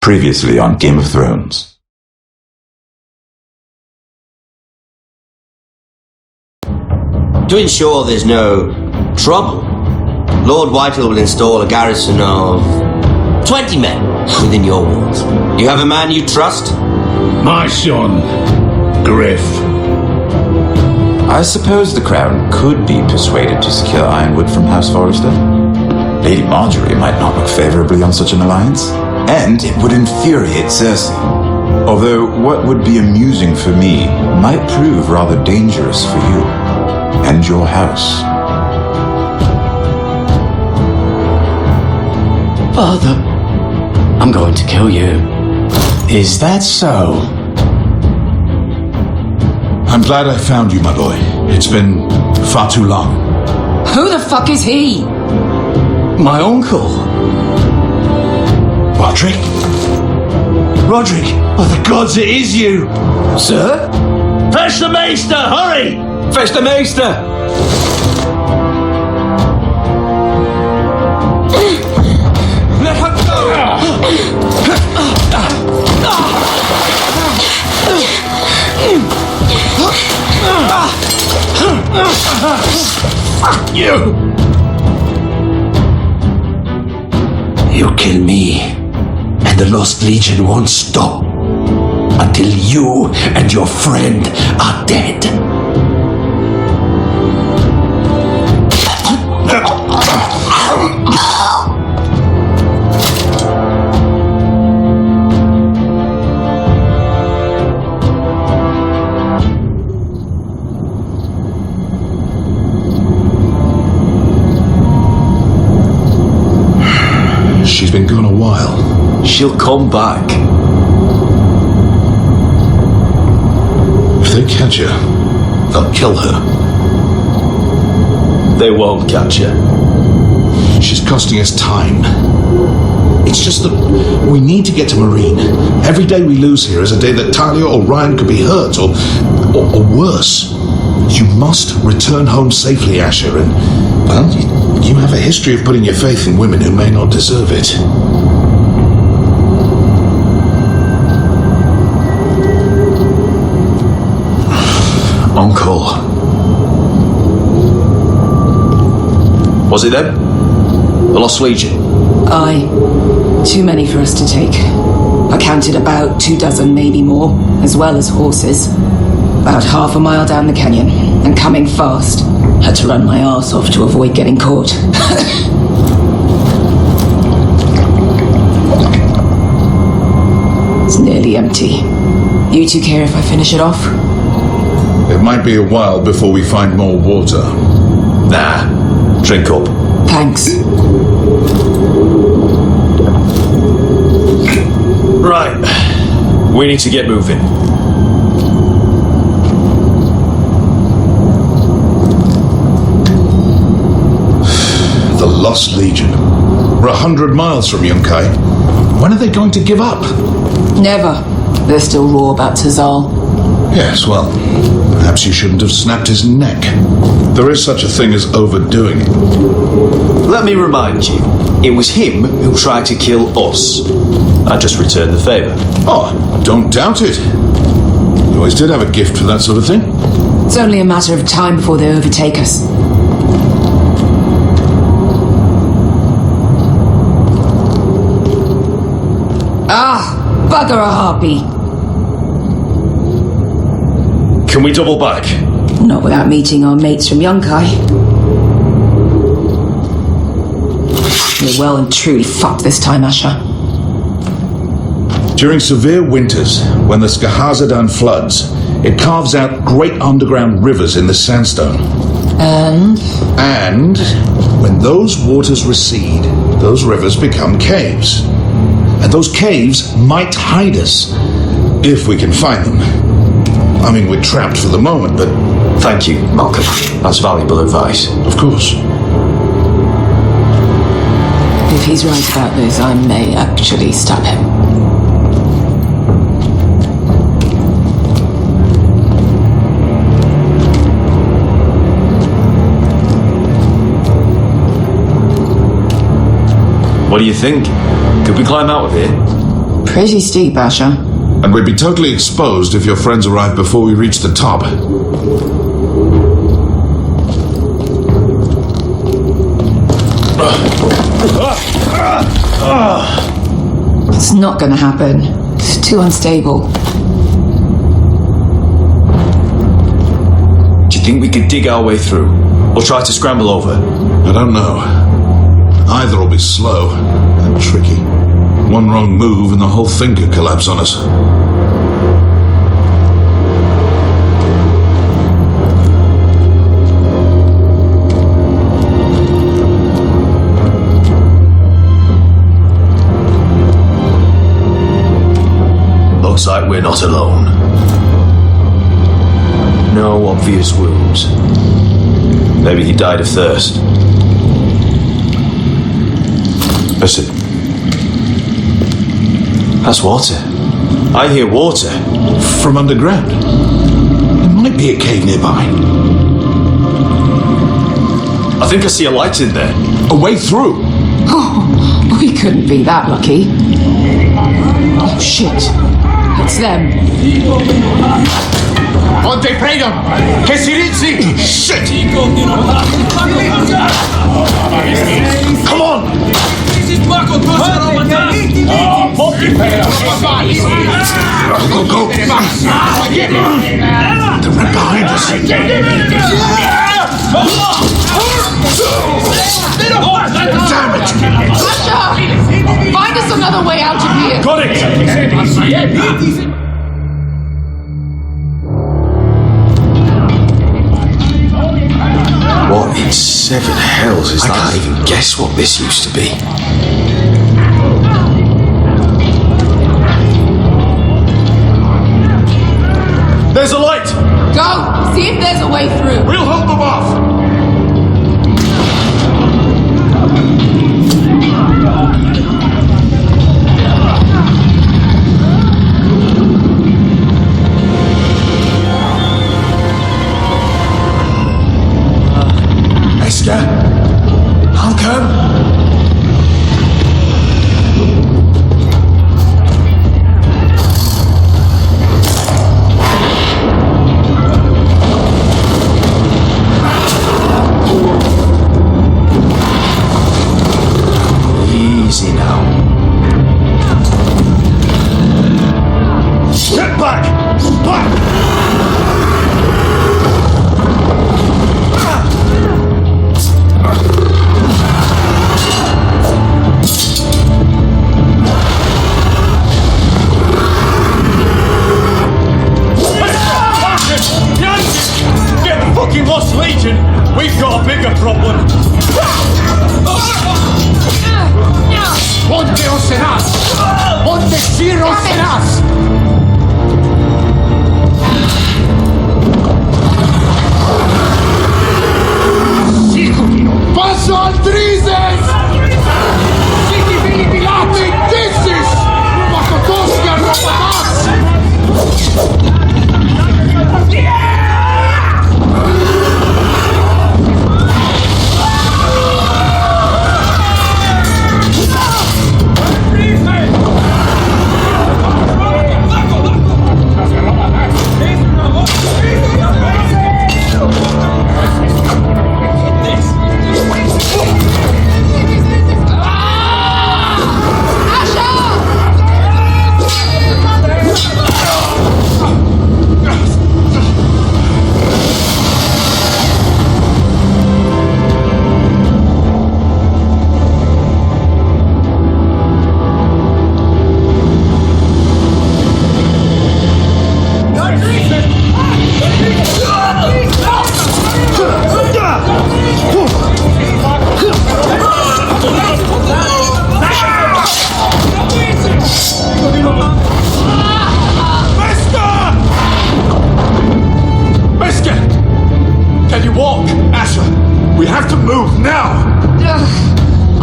Previously on Game of Thrones. To ensure there's no trouble, Lord Whitehill will install a garrison of 20 men within your walls. You have a man you trust? My son, Griff. I suppose the Crown could be persuaded to secure Ironwood from House Forrester. Lady Marjorie might not look favorably on such an alliance, and it would infuriate Cersei. Although what would be amusing for me might prove rather dangerous for you and your house. Father, I'm going to kill you. Is that so? I'm glad I found you, my boy. It's been far too long. Who the fuck is he? My uncle. Roderick? Roderick! Oh, the gods, it is you! Sir? Fetch the maester, hurry! Fetch the maester! Let her Fuck you! You kill me, and the Lost Legion won't stop until you and your friend are dead. She's been gone a while. She'll come back. If they catch her, they'll kill her. They won't catch her. She's costing us time. It's just that we need to get to Marine. Every day we lose here is a day that Talia or Ryan could be hurt, or worse. You must return home safely, Asher, and, well, you have a history of putting your faith in women who may not deserve it. Uncle. Was it them? The Lost Legion? Aye. Too many for us to take. I counted about 24, maybe more, as well as horses. About half a mile down the canyon, and coming fast. Had to run my arse off to avoid getting caught. It's nearly empty. You two care if I finish it off? It might be a while before we find more water. Nah. Drink up. Thanks. Right. We need to get moving. The Lost Legion. We're 100 miles from Yunkai. When are they going to give up? Never. They're still raw about Tazal. Yes, well, perhaps you shouldn't have snapped his neck. There is such a thing as overdoing it. Let me remind you, it was him who tried to kill us. I just returned the favour. Oh, don't doubt it. You always did have a gift for that sort of thing. It's only a matter of time before they overtake us. Ah, bugger a harpy. Can we double back? Not without meeting our mates from Yunkai. We're well and truly fucked this time, Asher. During severe winters, when the Skahazadan floods, it carves out great underground rivers in the sandstone. And when those waters recede, those rivers become caves. And those caves might hide us, if we can find them. I mean, we're trapped for the moment, but... Thank you, Malcolm. That's valuable advice. Of course. If he's right about this, I may actually stop him. What do you think? Could we climb out of here? Pretty steep, Asher. And we'd be totally exposed if your friends arrived before we reached the top. It's not gonna happen. It's too unstable. Do you think we could dig our way through? Or try to scramble over? I don't know. Either will be slow and tricky. One wrong move and the whole thing could collapse on us. Looks like we're not alone. No obvious wounds. Maybe he died of thirst. Listen. That's water. I hear water. From underground. There might be a cave nearby. I think I see a light in there. A way through. Oh, we couldn't be that lucky. Oh, shit. It's them. Ponte freedom! Che si rizzi! Shit! Come on! Go, go! They're right behind us. Damn it! Asher! Find us another way out of here! Got it! What in seven hells is that? I can't even guess what this used to be. There's a light! Go! See if there's a way through! We'll hold them off! I'll come. Easy now. Get back! Back! Lost Legion, we've got a bigger problem. Ponte os en us! Ponte Shiros en us! Passo Aldrizes! Siti vini pilati dissis! Makotoska Rapamas!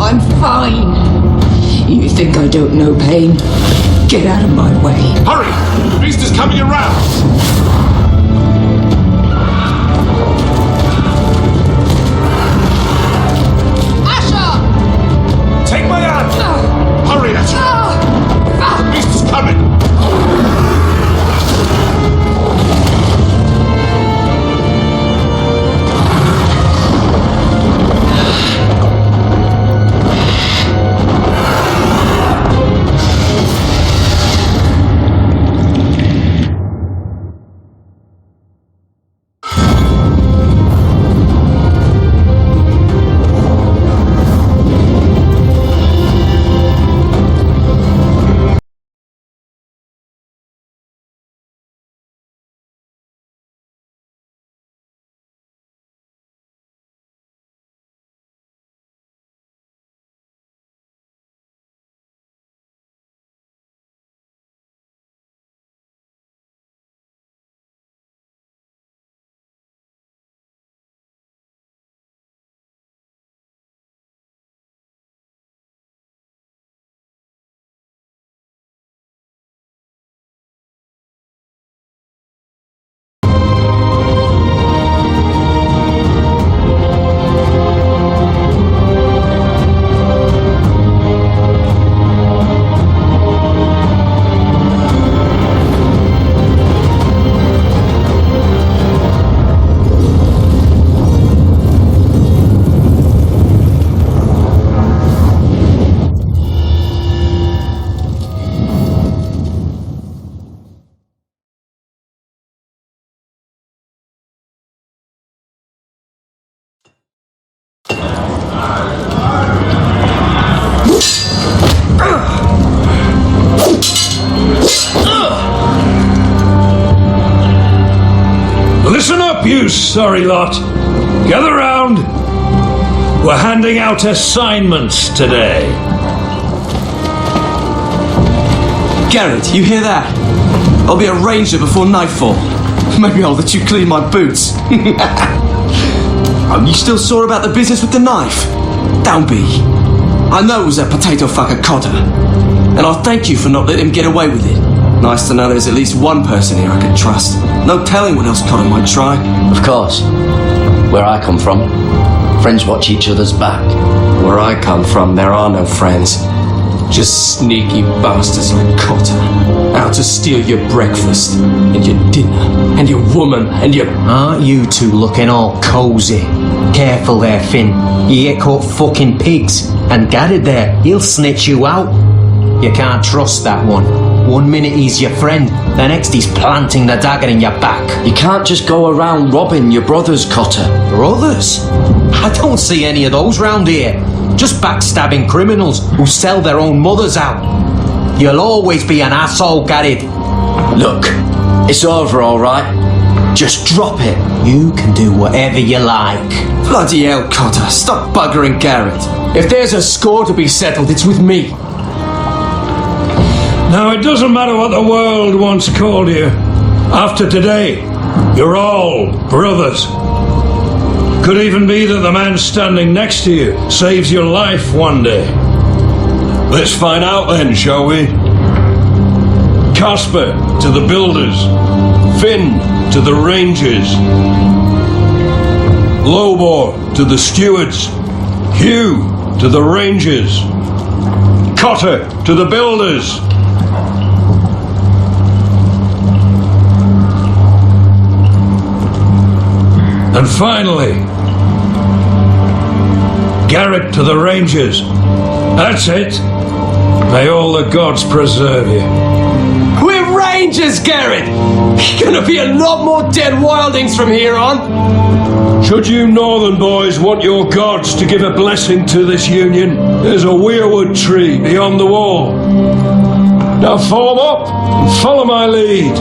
I'm fine. You think I don't know pain? Get out of my way. Hurry! The beast is coming around! Asher! Take my hand! Hurry, Asher! The beast is Listen up, you sorry lot. Gather round. We're handing out assignments today. Garrett, you hear that? I'll be a ranger before nightfall. Maybe I'll let you clean my boots. Oh, you still sore about the business with the knife? Don't be. I know it was that potato fucker Cotter. And I'll thank you for not letting him get away with it. Nice to know there's at least one person here I can trust. No telling what else Cotter might try. Of course. Where I come from, friends watch each other's back. Where I come from, there are no friends. Just sneaky bastards like Cotter. Out to steal your breakfast, and your dinner, and your woman, and your... Aren't you two looking all cosy? Careful there, Finn. You get caught fucking pigs. And Garrett there, he'll snitch you out. You can't trust that one. One minute he's your friend, the next he's planting the dagger in your back. You can't just go around robbing your brothers, Cotter. Brothers? I don't see any of those round here. Just backstabbing criminals who sell their own mothers out. You'll always be an asshole, Garrett. Look, it's over, alright? Just drop it. You can do whatever you like. Bloody hell, Cotter. Stop buggering Garrett. If there's a score to be settled, it's with me. Now, it doesn't matter what the world once called you. After today, you're all brothers. Could even be that the man standing next to you saves your life one day. Let's find out then, shall we? Casper to the builders. Finn to the rangers. Lobor to the stewards. Hugh to the rangers. Cotter to the builders. And finally, Garrett to the Rangers. That's it. May all the gods preserve you. We're Rangers, Garrett! Gonna be a lot more dead wildings from here on. Should you northern boys want your gods to give a blessing to this union, there's a weirwood tree beyond the wall. Now form up and follow my lead.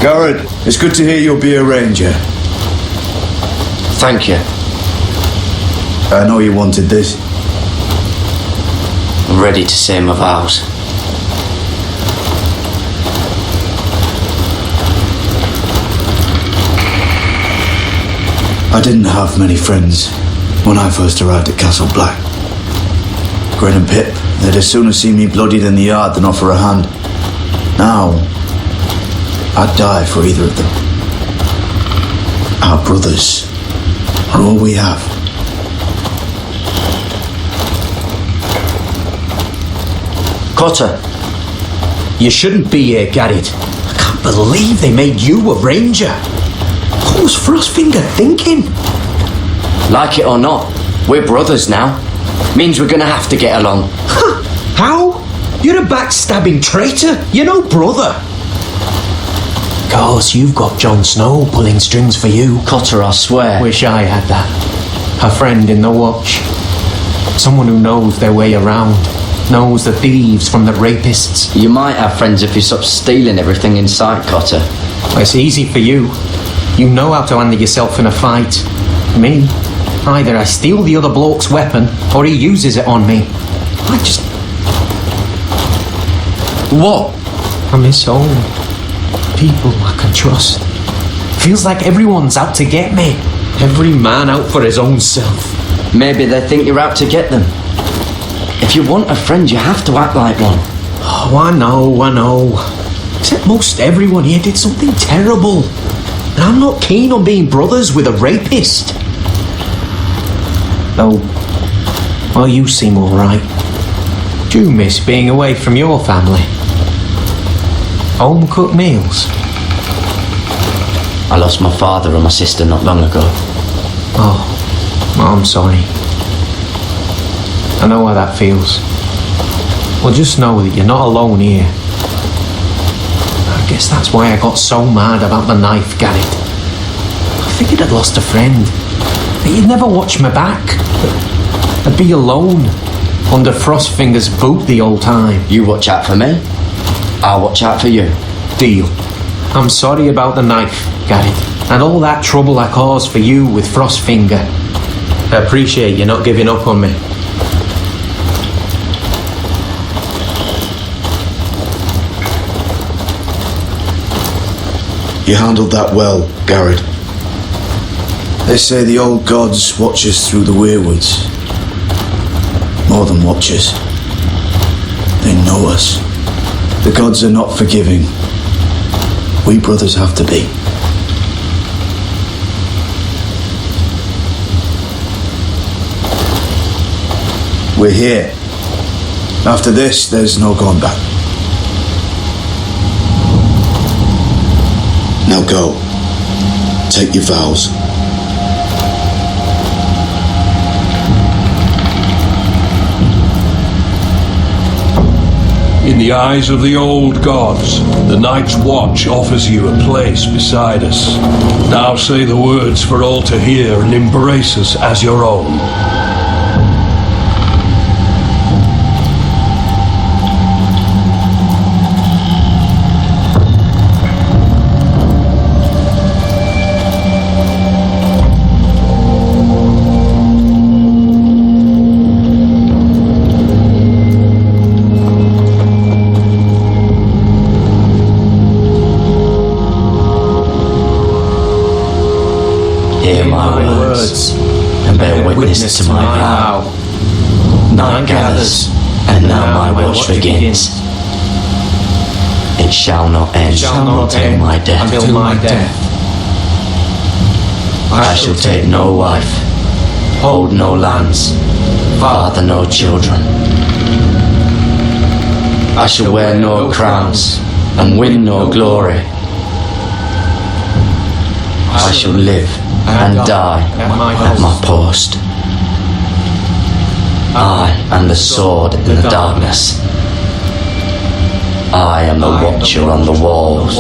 Garrett, it's good to hear you'll be a ranger. Thank you. I know you wanted this. I'm ready to say my vows. I didn't have many friends when I first arrived at Castle Black. Gwyn and Pip, they'd as soon see me bloodied in the yard than offer a hand. Now, I'd die for either of them. Our brothers are all we have. Cotter. You shouldn't be here, Garrett. I can't believe they made you a ranger. What was Frostfinger thinking? Like it or not, we're brothers now. Means we're gonna have to get along. Huh? How? You're a backstabbing traitor. You're no brother. Cause you've got Jon Snow pulling strings for you. Cotter, I swear. Wish I had that. A friend in the watch. Someone who knows their way around. Knows the thieves from the rapists. You might have friends if you stop stealing everything in sight, Cotter. It's easy for you. You know how to handle yourself in a fight. Me, either I steal the other bloke's weapon or he uses it on me. I just... What? I miss home. People I can trust. Feels like everyone's out to get me. Every man out for his own self. Maybe they think you're out to get them. If you want a friend, you have to act like one. Oh, I know. Except most everyone here did something terrible. And I'm not keen on being brothers with a rapist. Though, well, you seem alright. Do you miss being away from your family? Home-cooked meals? I lost my father and my sister not long ago. Oh, I'm sorry. I know how that feels. Well, just know that you're not alone here. I guess that's why I got so mad about the knife, Garrett. I figured I'd lost a friend. That you'd never watch me back. I'd be alone, under Frostfinger's boot the whole time. You watch out for me, I'll watch out for you. Deal. I'm sorry about the knife, Garrett, and all that trouble I caused for you with Frostfinger. I appreciate you not giving up on me. You handled that well, Garrett. They say the old gods watch us through the weirwoods. More than watchers. They know us. The gods are not forgiving. We brothers have to be. We're here. After this, there's no going back. Now go. Take your vows. In the eyes of the old gods, the Night's Watch offers you a place beside us. Now say the words for all to hear and embrace us as your own. Hear my words, and bear witness to my vow. Night gathers, and now my watch begins. It shall not end until my death. I shall take no wife, hold no lands, father no children. I shall wear no crowns, and win no glory. I shall live and die at my post. I am the sword in the darkness. I am the watcher on the walls.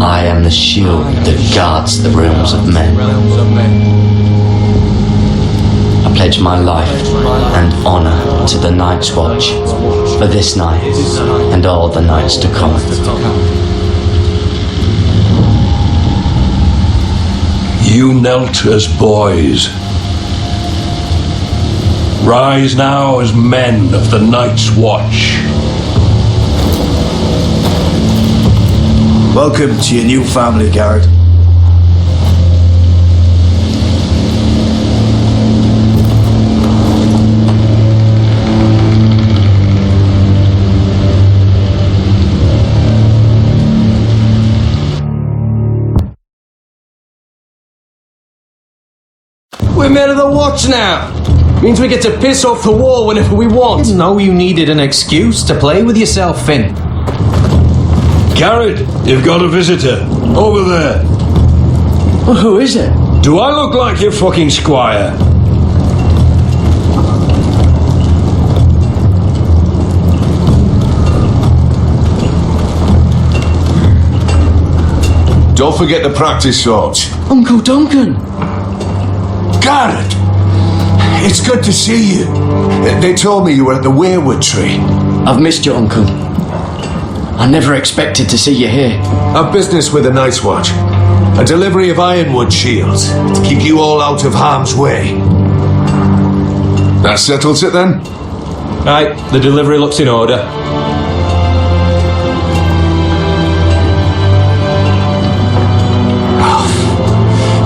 I am the shield that guards the realms of men. I pledge my life and honor to the Night's Watch for this night and all the nights to come. You knelt as boys. Rise now as men of the Night's Watch. Welcome to your new family, Garrett. We're men of the watch now. Means we get to piss off the wall whenever we want. Didn't know you needed an excuse to play with yourself, Finn. Garrett, you've got a visitor. Over there. Well, who is it? Do I look like your fucking squire? Don't forget the practice swords. Uncle Duncan. Garrett! It's good to see you. They told me you were at the weirwood tree. I've missed you, Uncle. I never expected to see you here. I've business with the Night's Watch. A delivery of ironwood shields to keep you all out of harm's way. That settles it then? Right, the delivery looks in order.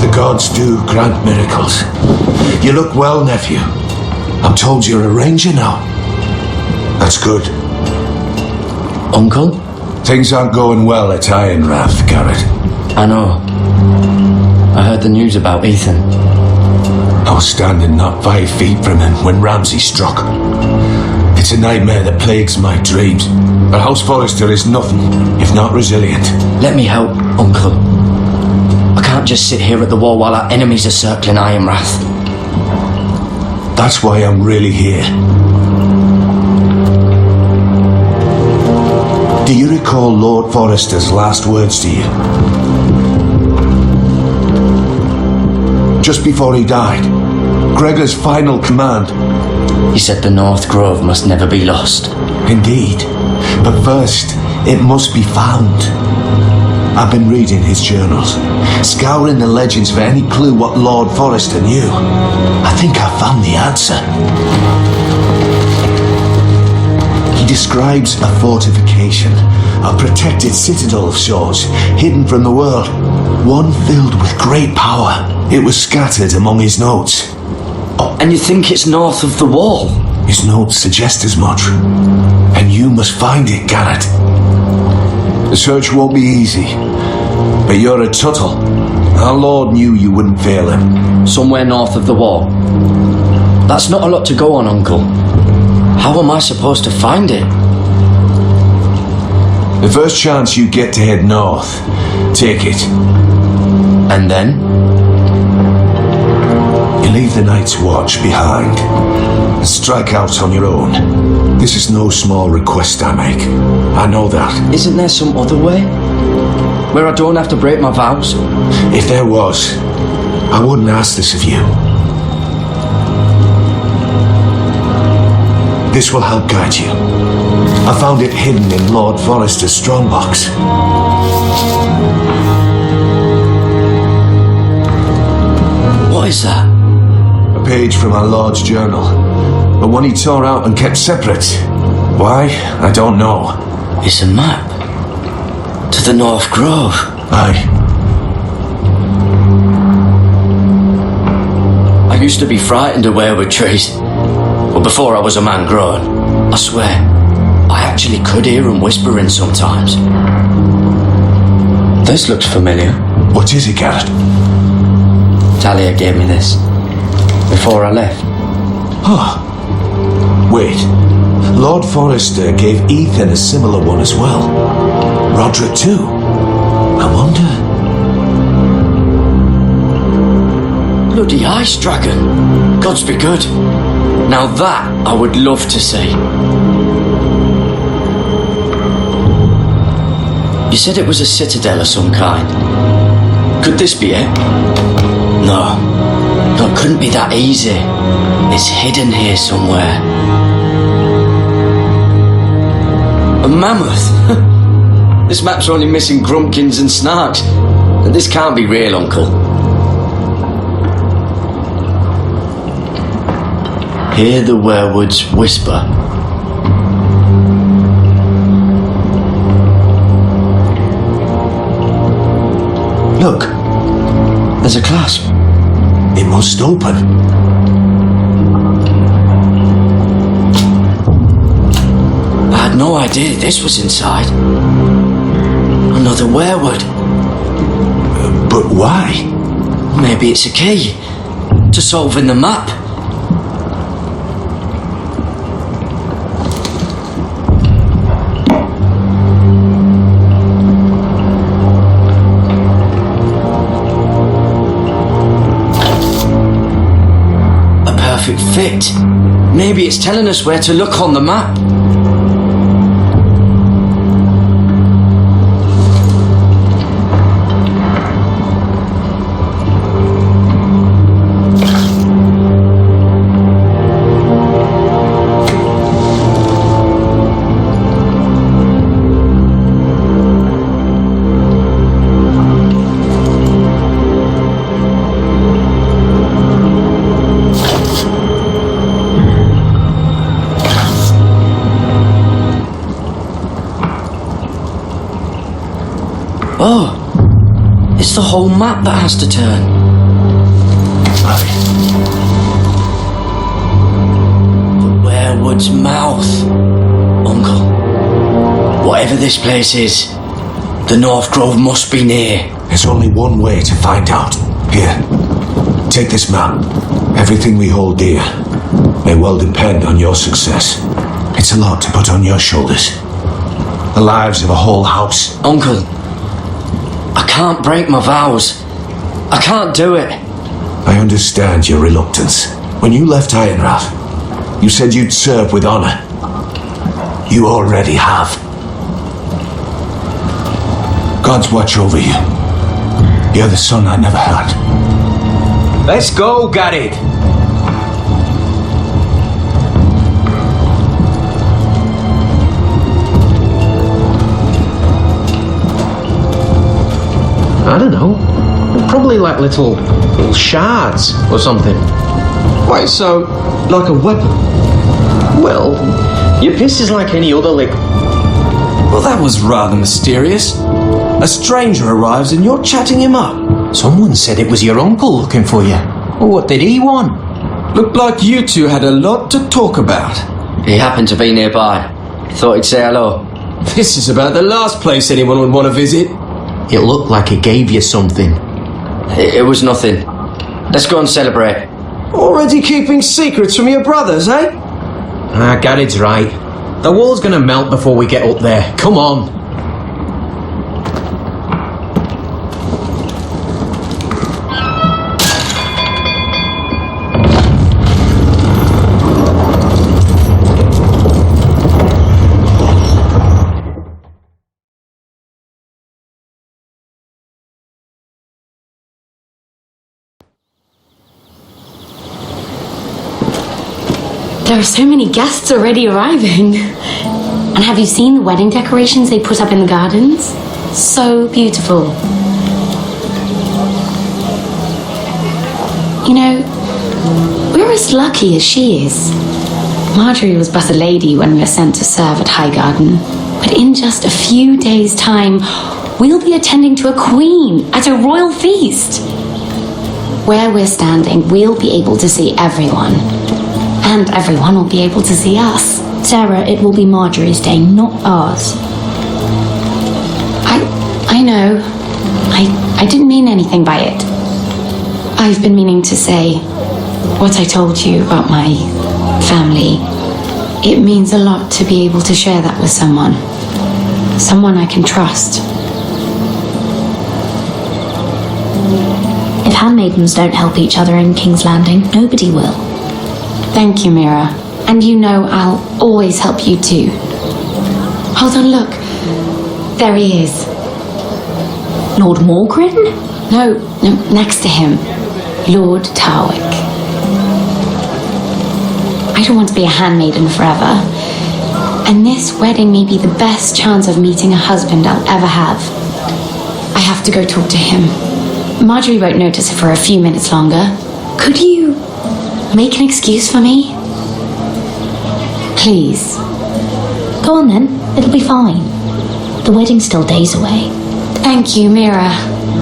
The gods do grant miracles. You look well, nephew. I'm told you're a ranger now. That's good. Uncle? Things aren't going well at Ironrath, Garrett. I know. I heard the news about Ethan. I was standing not 5 feet from him when Ramsay struck. It's a nightmare that plagues my dreams. But House Forrester is nothing if not resilient. Let me help, Uncle. I can't just sit here at the wall while our enemies are circling Ironrath. That's why I'm really here. Do you recall Lord Forrester's last words to you? Just before he died, Gregor's final command. He said the North Grove must never be lost. Indeed. But first, it must be found. I've been reading his journals, scouring the legends for any clue what Lord Forrester knew. I think I found the answer. He describes a fortification, a protected citadel of sorts, hidden from the world, one filled with great power. It was scattered among his notes. And you think it's north of the wall? His notes suggest as much. And you must find it, Garrett. The search won't be easy, but you're a Tuttle. Our Lord knew you wouldn't fail him. Somewhere north of the wall. That's not a lot to go on, Uncle. How am I supposed to find it? The first chance you get to head north, take it. And then? You leave the Night's Watch behind and strike out on your own. This is no small request I make. I know that. Isn't there some other way? Where I don't have to break my vows? If there was, I wouldn't ask this of you. This will help guide you. I found it hidden in Lord Forrester's strongbox. What is that? A page from our Lord's journal, but one he tore out and kept separate. Why? I don't know. It's a map. To the North Grove. Aye. I used to be frightened of weirwood trees. But before I was a man grown, I swear, I actually could hear them whispering sometimes. This looks familiar. What is it, Garrett? Talia gave me this. Before I left. Oh. Wait. Lord Forrester gave Ethan a similar one as well. Roderick too. I wonder. Bloody ice dragon. Gods be good. Now that I would love to see. You said it was a citadel of some kind. Could this be it? No. No, it couldn't be that easy. It's hidden here somewhere. A mammoth? This map's only missing grumpkins and snarks. And this can't be real, Uncle. Hear the werewoods whisper. Look, there's a clasp. It must open. I had no idea this was inside. Another werewood. But why? Maybe it's a key to solving the map. Fit. Maybe it's telling us where to look on the map. Oh, it's the whole map that has to turn. The werewood's mouth. Uncle, whatever this place is, the North Grove must be near. There's only one way to find out. Here, take this map. Everything we hold dear may well depend on your success. It's a lot to put on your shoulders. the lives of a whole house. Uncle, I can't break my vows. I can't do it. I understand your reluctance. When you left Ironrath, you said you'd serve with honor. You already have. God's watch over you. You're the son I never had. Let's go, Garrett. I don't know. Probably like little shards or something. Wait, so, like a weapon? Well, your piss is like any other lick. Well, that was rather mysterious. A stranger arrives and you're chatting him up. Someone said it was your uncle looking for you. Well, what did he want? Looked like you two had a lot to talk about. He happened to be nearby. Thought he'd say hello. This is about the last place anyone would want to visit. It looked like he gave you something. It was nothing. Let's go and celebrate. Already keeping secrets from your brothers, eh? Garrett's right. The wall's gonna melt before we get up there. Come on. There are so many guests already arriving. And have you seen the wedding decorations they put up in the gardens? So beautiful. You know, we're as lucky as she is. Marjorie was but a lady when we were sent to serve at Highgarden. But in just a few days' time, we'll be attending to a queen at a royal feast. Where we're standing, we'll be able to see everyone. And everyone will be able to see us. Sarah, it will be Marjorie's day, not ours. I know. I didn't mean anything by it. I've been meaning to say what I told you about my family. It means a lot to be able to share that with someone. Someone I can trust. If handmaidens don't help each other in King's Landing, nobody will. Thank you, Mira. And you know I'll always help you too. Hold on, look. There he is. Lord Morgrin? No, next to him. Lord Tarwick. I don't want to be a handmaiden forever. And this wedding may be the best chance of meeting a husband I'll ever have. I have to go talk to him. Marjorie won't notice it for a few minutes longer. Could you make an excuse for me? Please. Go on then, it'll be fine. The wedding's still days away. Thank you, Mira.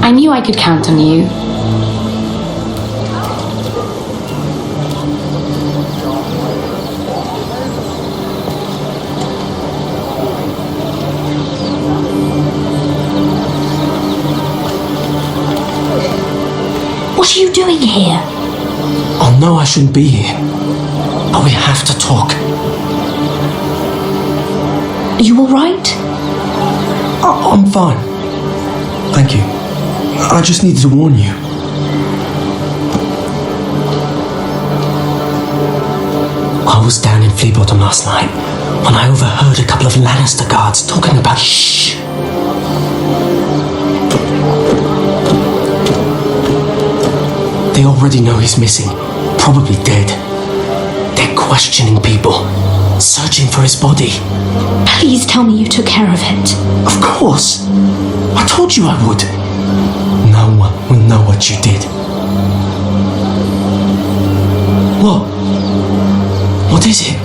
I knew I could count on you. What are you doing here? Oh no, I shouldn't be here. But we have to talk. Are you alright? Oh, I'm fine. Thank you. I just needed to warn you. I was down in Flea Bottom last night when I overheard a couple of Lannister guards talking about... Shh! They already know he's missing. Probably dead. They're questioning people. Searching for his body. Please tell me you took care of it. Of course. I told you I would. No one will know what you did. What? What is it?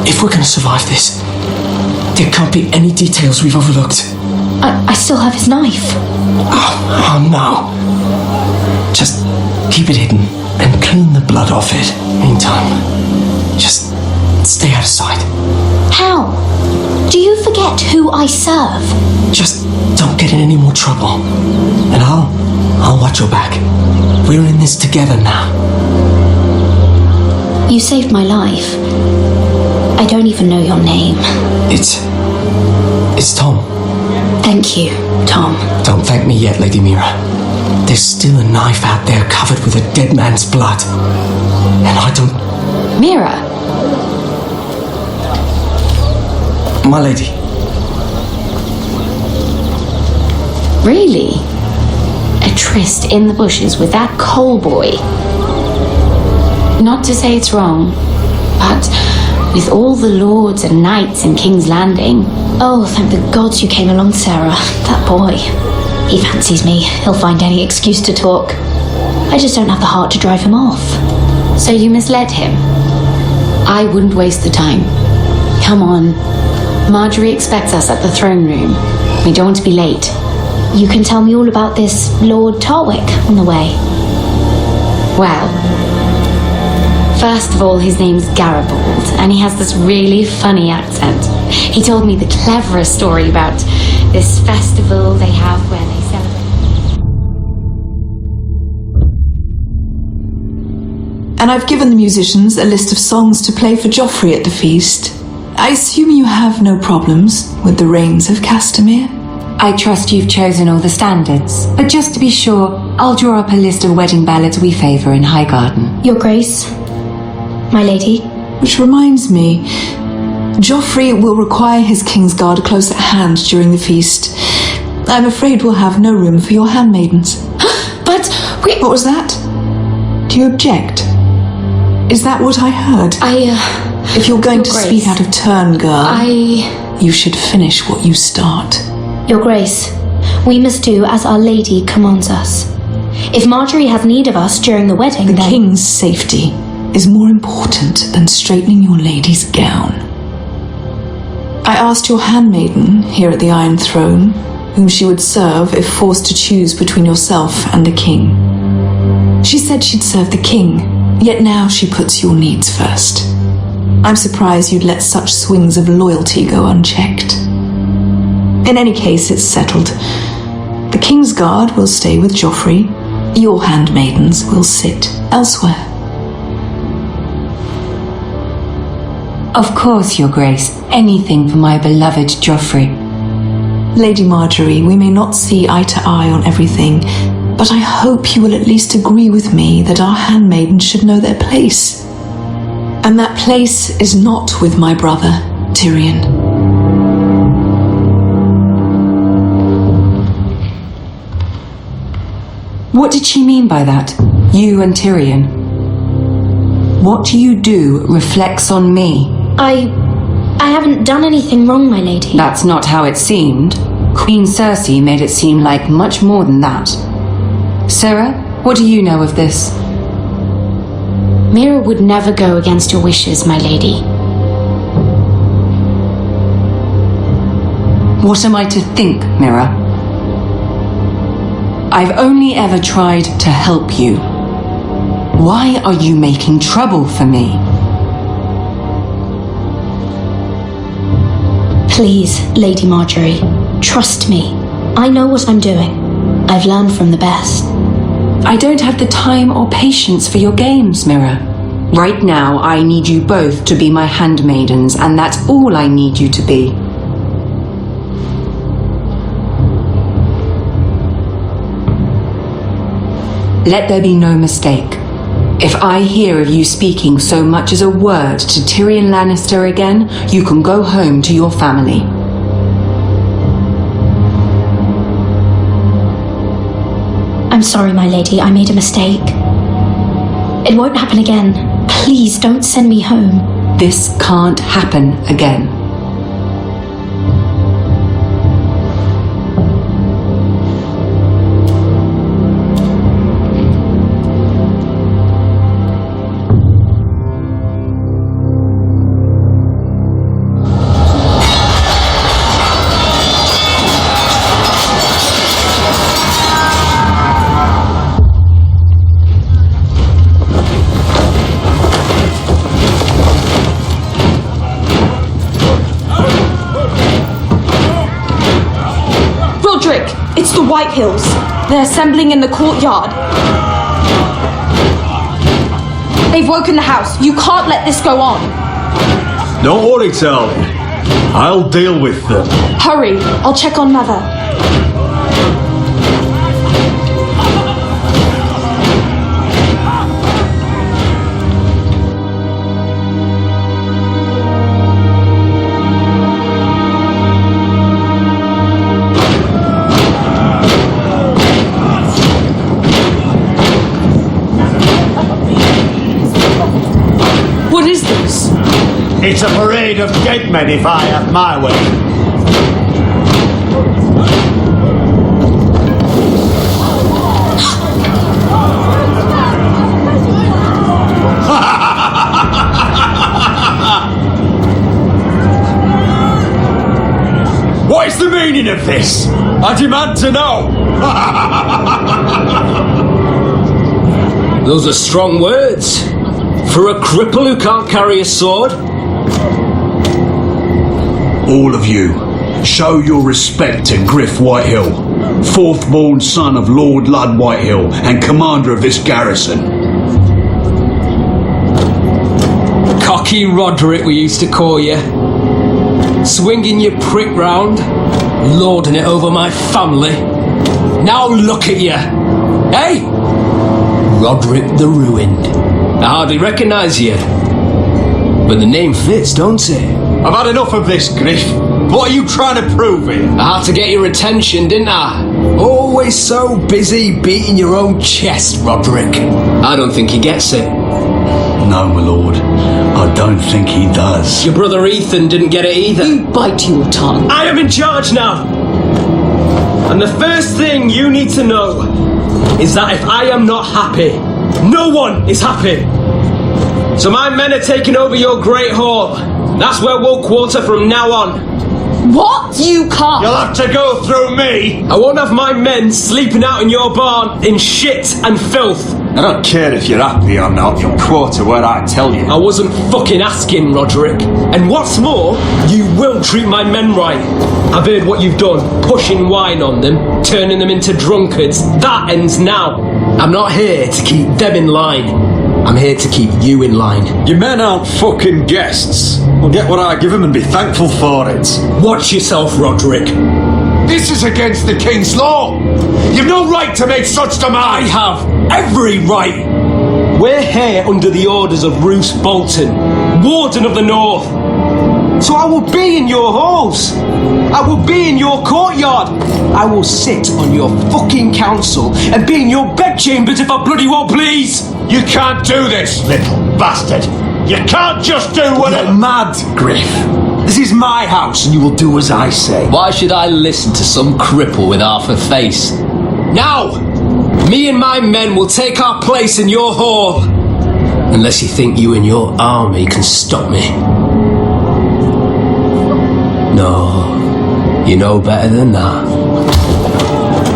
If we're gonna survive this, there can't be any details we've overlooked. I still have his knife. Oh no. Just keep it hidden and clean the blood off it. Meantime, just stay out of sight. How? Do you forget who I serve? Just don't get in any more trouble. And I'll watch your back. We're in this together now. You saved my life. I don't even know your name. It's Tom. Thank you, Tom. Don't thank me yet, Lady Mira. There's still a knife out there covered with a dead man's blood. And I don't... Mira, My lady. really? A tryst in the bushes with that coal boy? Not to say it's wrong, but with all the lords and knights in King's Landing... Oh, thank the gods you came along, Sarah. That boy. He fancies me. He'll find any excuse to talk. I just don't have the heart to drive him off. So you misled him? I wouldn't waste the time. Come on. Marjorie expects us at the throne room. We don't want to be late. You can tell me all about this Lord Tarwick on the way. Well, first of all, his name's Garrett, and he has this really funny accent. He told me the cleverest story about this festival they have where they celebrate. And I've given the musicians a list of songs to play for Joffrey at the feast. I assume you have no problems with the Rains of Castamere? I trust you've chosen all the standards, but just to be sure, I'll draw up a list of wedding ballads we favour in Highgarden. Your Grace, my lady. Which reminds me, Joffrey will require his Kingsguard close at hand during the feast. I'm afraid we'll have no room for your handmaidens. But what was that? Do you object? Is that what I heard? If you're going to speak out of turn, girl, you should finish what you start. Your Grace, we must do as Our Lady commands us. If Marjorie has need of us during the wedding, The King's safety is more important than straightening your lady's gown. I asked your handmaiden here at the Iron Throne whom she would serve if forced to choose between yourself and the King. She said she'd serve the King, yet now she puts your needs first. I'm surprised you'd let such swings of loyalty go unchecked. In any case, it's settled. The Kingsguard will stay with Joffrey. Your handmaidens will sit elsewhere. Of course, Your Grace. Anything for my beloved Joffrey. Lady Marjorie, we may not see eye to eye on everything, but I hope you will at least agree with me that our handmaidens should know their place. And that place is not with my brother, Tyrion. What did she mean by that? You and Tyrion? What you do reflects on me. I haven't done anything wrong, my lady. That's not how it seemed. Queen Cersei made it seem like much more than that. Sarah, what do you know of this? Mira would never go against your wishes, my lady. What am I to think, Mira? I've only ever tried to help you. Why are you making trouble for me? Please, Lady Marjorie, trust me. I know what I'm doing. I've learned from the best. I don't have the time or patience for your games, Mira. Right now, I need you both to be my handmaidens, and that's all I need you to be. Let there be no mistake. If I hear of you speaking so much as a word to Tyrion Lannister again, you can go home to your family. I'm sorry, my lady, I made a mistake. It won't happen again. Please don't send me home. This can't happen again. Roderick, it's the Whitehills. They're assembling in the courtyard. They've woken the house. You can't let this go on. Don't worry, darling. I'll deal with them. Hurry, I'll check on Mother. What is this? It's a parade of dead men if I have my way. What is the meaning of this? I demand to know. Those are strong words. For a cripple who can't carry a sword? All of you, show your respect to Griff Whitehill, fourth-born son of Lord Lud Whitehill and commander of this garrison. Cocky Roderick, we used to call you. Swinging your prick round, lording it over my family. Now look at you. Hey? Roderick the Ruined. I hardly recognise you. But the name fits, don't it? I've had enough of this, Griff. What are you trying to prove here? I had to get your attention, didn't I? Always so busy beating your own chest, Roderick. I don't think he gets it. No, my lord. I don't think he does. Your brother Ethan didn't get it either. You bite your tongue. I am in charge now. And the first thing you need to know is that if I am not happy, no one is happy. So my men are taking over your great hall. That's where we'll quarter from now on. What? You can't. You'll have to go through me. I won't have my men sleeping out in your barn in shit and filth. I don't care if you're happy or not. You'll quarter where I tell you. I wasn't fucking asking, Roderick. And what's more, you will treat my men right. I've heard what you've done, pushing wine on them, turning them into drunkards. That ends now. I'm not here to keep them in line. I'm here to keep you in line. Your men aren't fucking guests. We'll get what I give them and be thankful for it. Watch yourself, Roderick. This is against the king's law. You've no right to make such demands. I have every right. We're here under the orders of Roose Bolton, Warden of the North. So I will be in your halls. I will be in your courtyard. I will sit on your fucking council and be in your bedchambers if I bloody well please. You can't do this, little bastard. You can't just do whatever. You're mad, Griff. This is my house and you will do as I say. Why should I listen to some cripple with half a face? Now, me and my men will take our place in your hall. Unless you think you and your army can stop me. No, you know better than that.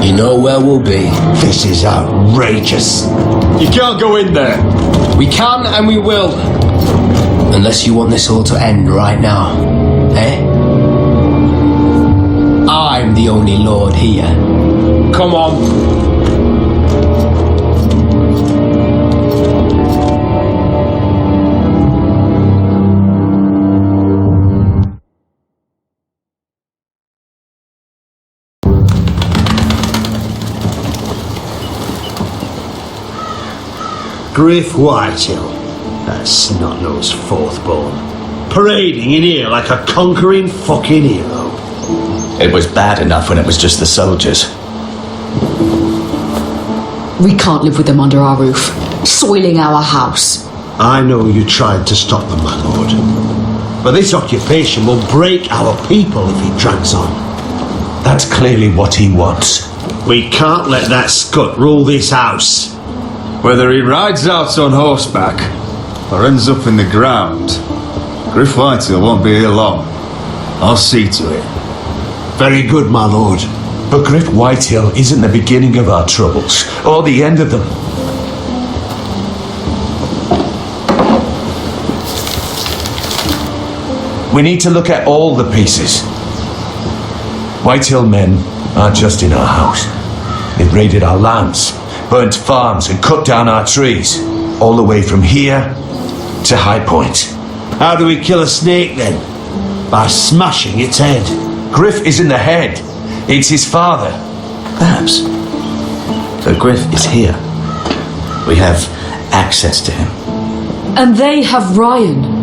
You know where we'll be. This is outrageous. You can't go in there. We can and we will. Unless you want this all to end right now. Eh? I'm the only lord here. Come on. Griff Whitehill, that snot-nosed fourth-born, parading in here like a conquering fucking hero. It was bad enough when it was just the soldiers. We can't live with them under our roof, soiling our house. I know you tried to stop them, my lord. But this occupation will break our people if he drags on. That's clearly what he wants. We can't let that scut rule this house. Whether he rides out on horseback or ends up in the ground, Griff Whitehill won't be here long. I'll see to it. Very good, my lord. But Griff Whitehill isn't the beginning of our troubles, or the end of them. We need to look at all the pieces. Whitehill men aren't just in our house. They've raided our lands, burnt farms and cut down our trees, all the way from here to High Point. How do we kill a snake then? By smashing its head. Griff is in the head. It's his father. Perhaps. But Griff is here. We have access to him. And they have Ryan.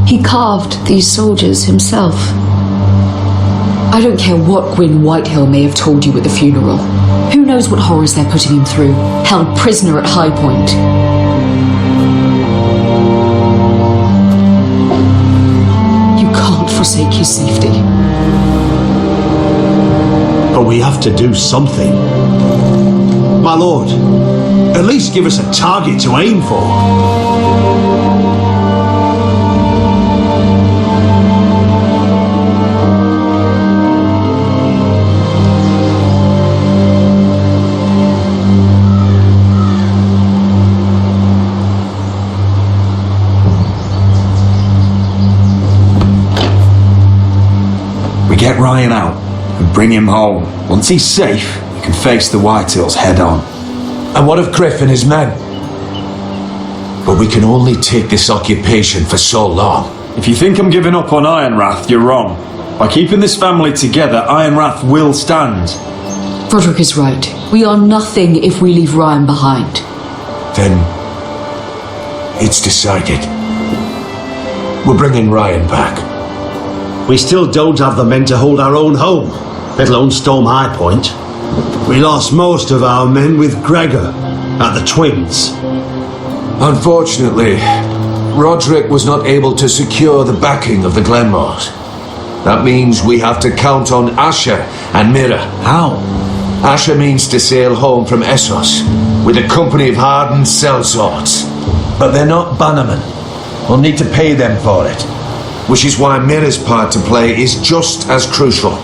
He carved these soldiers himself. I don't care what Gwyn Whitehill may have told you at the funeral. Who knows what horrors they're putting him through, held prisoner at High Point. You can't forsake his safety. But we have to do something. My lord, at least give us a target to aim for. Get Ryan out and bring him home. Once he's safe, he can face the Whitehills head on. And what of Griff and his men? But we can only take this occupation for so long. If you think I'm giving up on Ironrath, you're wrong. By keeping this family together, Ironrath will stand. Roderick is right. We are nothing if we leave Ryan behind. Then it's decided. We're bringing Ryan back. We still don't have the men to hold our own home, let alone storm High Point. We lost most of our men with Gregor at the Twins. Unfortunately, Roderick was not able to secure the backing of the Glenmores. That means we have to count on Asher and Mira. How? Asher means to sail home from Essos with a company of hardened sellswords. But they're not bannermen. We'll need to pay them for it. Which is why Mira's part to play is just as crucial.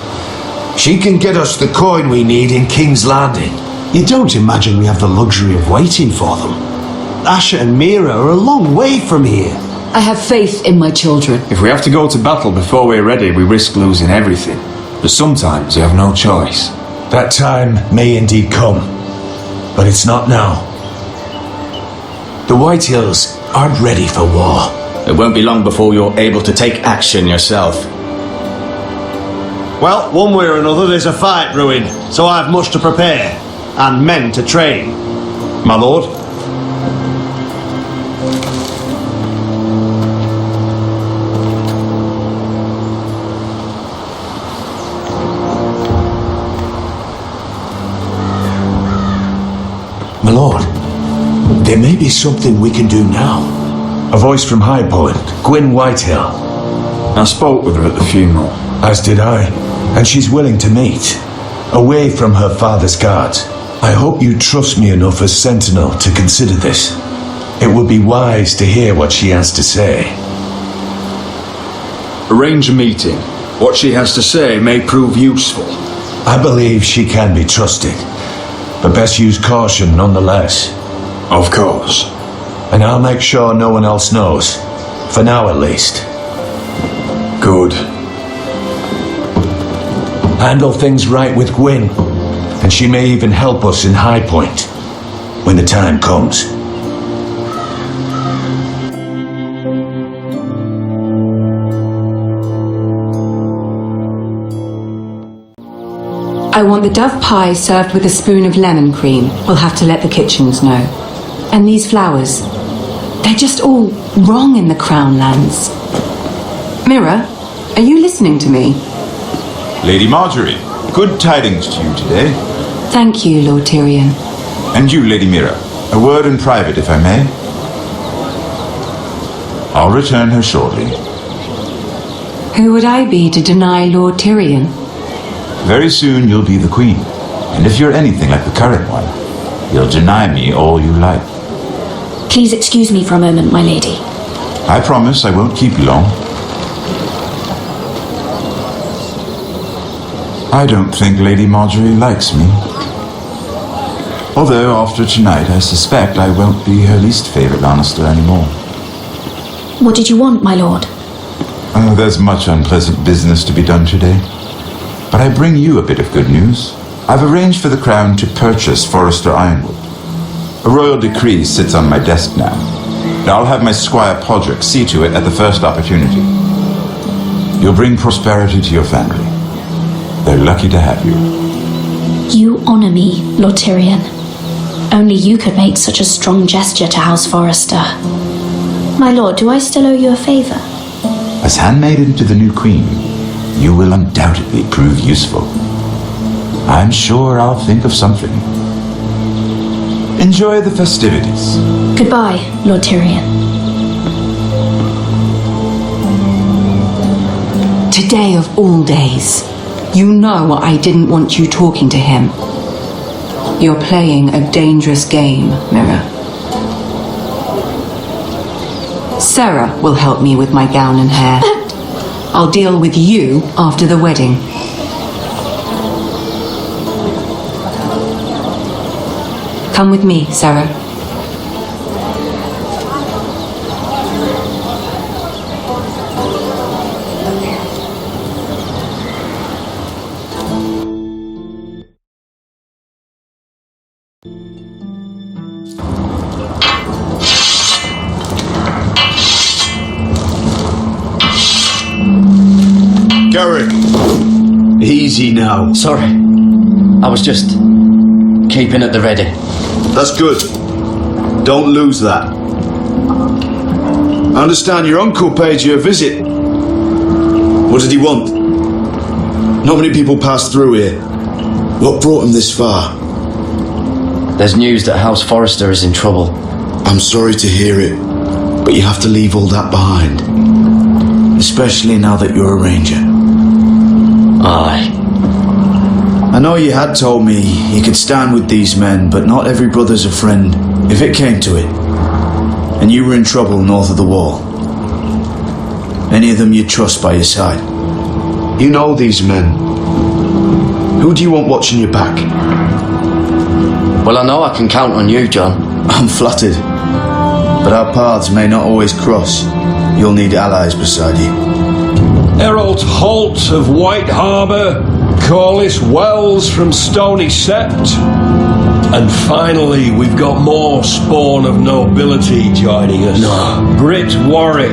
She can get us the coin we need in King's Landing. You don't imagine we have the luxury of waiting for them. Asher and Mira are a long way from here. I have faith in my children. If we have to go to battle before we're ready, we risk losing everything. But sometimes you have no choice. That time may indeed come, but it's not now. The Whitehills aren't ready for war. It won't be long before you're able to take action yourself. Well, one way or another there's a fight brewing, so I have much to prepare, and men to train. My lord? My lord, there may be something we can do now. A voice from High Point, Gwyn Whitehill. I spoke with her at the funeral. As did I. And she's willing to meet. Away from her father's guards. I hope you trust me enough as Sentinel to consider this. It would be wise to hear what she has to say. Arrange a meeting. What she has to say may prove useful. I believe she can be trusted. But best use caution nonetheless. Of course. And I'll make sure no one else knows. For now, at least. Good. Handle things right with Gwyn, and she may even help us in High Point when the time comes. I want the dove pie served with a spoon of lemon cream. We'll have to let the kitchens know. And these flowers. They're just all wrong in the Crown lands. Mira, are you listening to me? Lady Marjorie, good tidings to you today. Thank you, Lord Tyrion. And you, Lady Mira. A word in private, if I may. I'll return her shortly. Who would I be to deny Lord Tyrion? Very soon you'll be the queen. And if you're anything like the current one, you'll deny me all you like. Please excuse me for a moment, my lady. I promise I won't keep you long. I don't think Lady Marjorie likes me. Although after tonight I suspect I won't be her least favourite Lannister anymore. What did you want, my lord? There's much unpleasant business to be done today. But I bring you a bit of good news. I've arranged for the Crown to purchase Forrester Ironwood. A royal decree sits on my desk now. And I'll have my squire Podrick see to it at the first opportunity. You'll bring prosperity to your family. They're lucky to have you. You honor me, Lord Tyrion. Only you could make such a strong gesture to House Forrester. My lord, do I still owe you a favor? As handmaiden to the new queen, you will undoubtedly prove useful. I'm sure I'll think of something. Enjoy the festivities. Goodbye, Lord Tyrion. Today of all days, you know I didn't want you talking to him. You're playing a dangerous game, Mira. Sarah will help me with my gown and hair. I'll deal with you after the wedding. Come with me, Sarah. Garrett! Easy now. Sorry. I was just keeping at the ready. That's good. Don't lose that. I understand your uncle paid you a visit. What did he want? Not many people pass through here. What brought him this far? There's news that House Forrester is in trouble. I'm sorry to hear it, but you have to leave all that behind. Especially now that you're a ranger. Aye. I know you had told me you could stand with these men, but not every brother's a friend, if it came to it. And you were in trouble north of the wall. Any of them you'd trust by your side. You know these men. Who do you want watching your back? Well, I know I can count on you, John. I'm flattered. But our paths may not always cross. You'll need allies beside you. Errol Holt of White Harbour, Corliss Wells from Stony Sept, and finally we've got more spawn of nobility joining us. No. Britt Warwick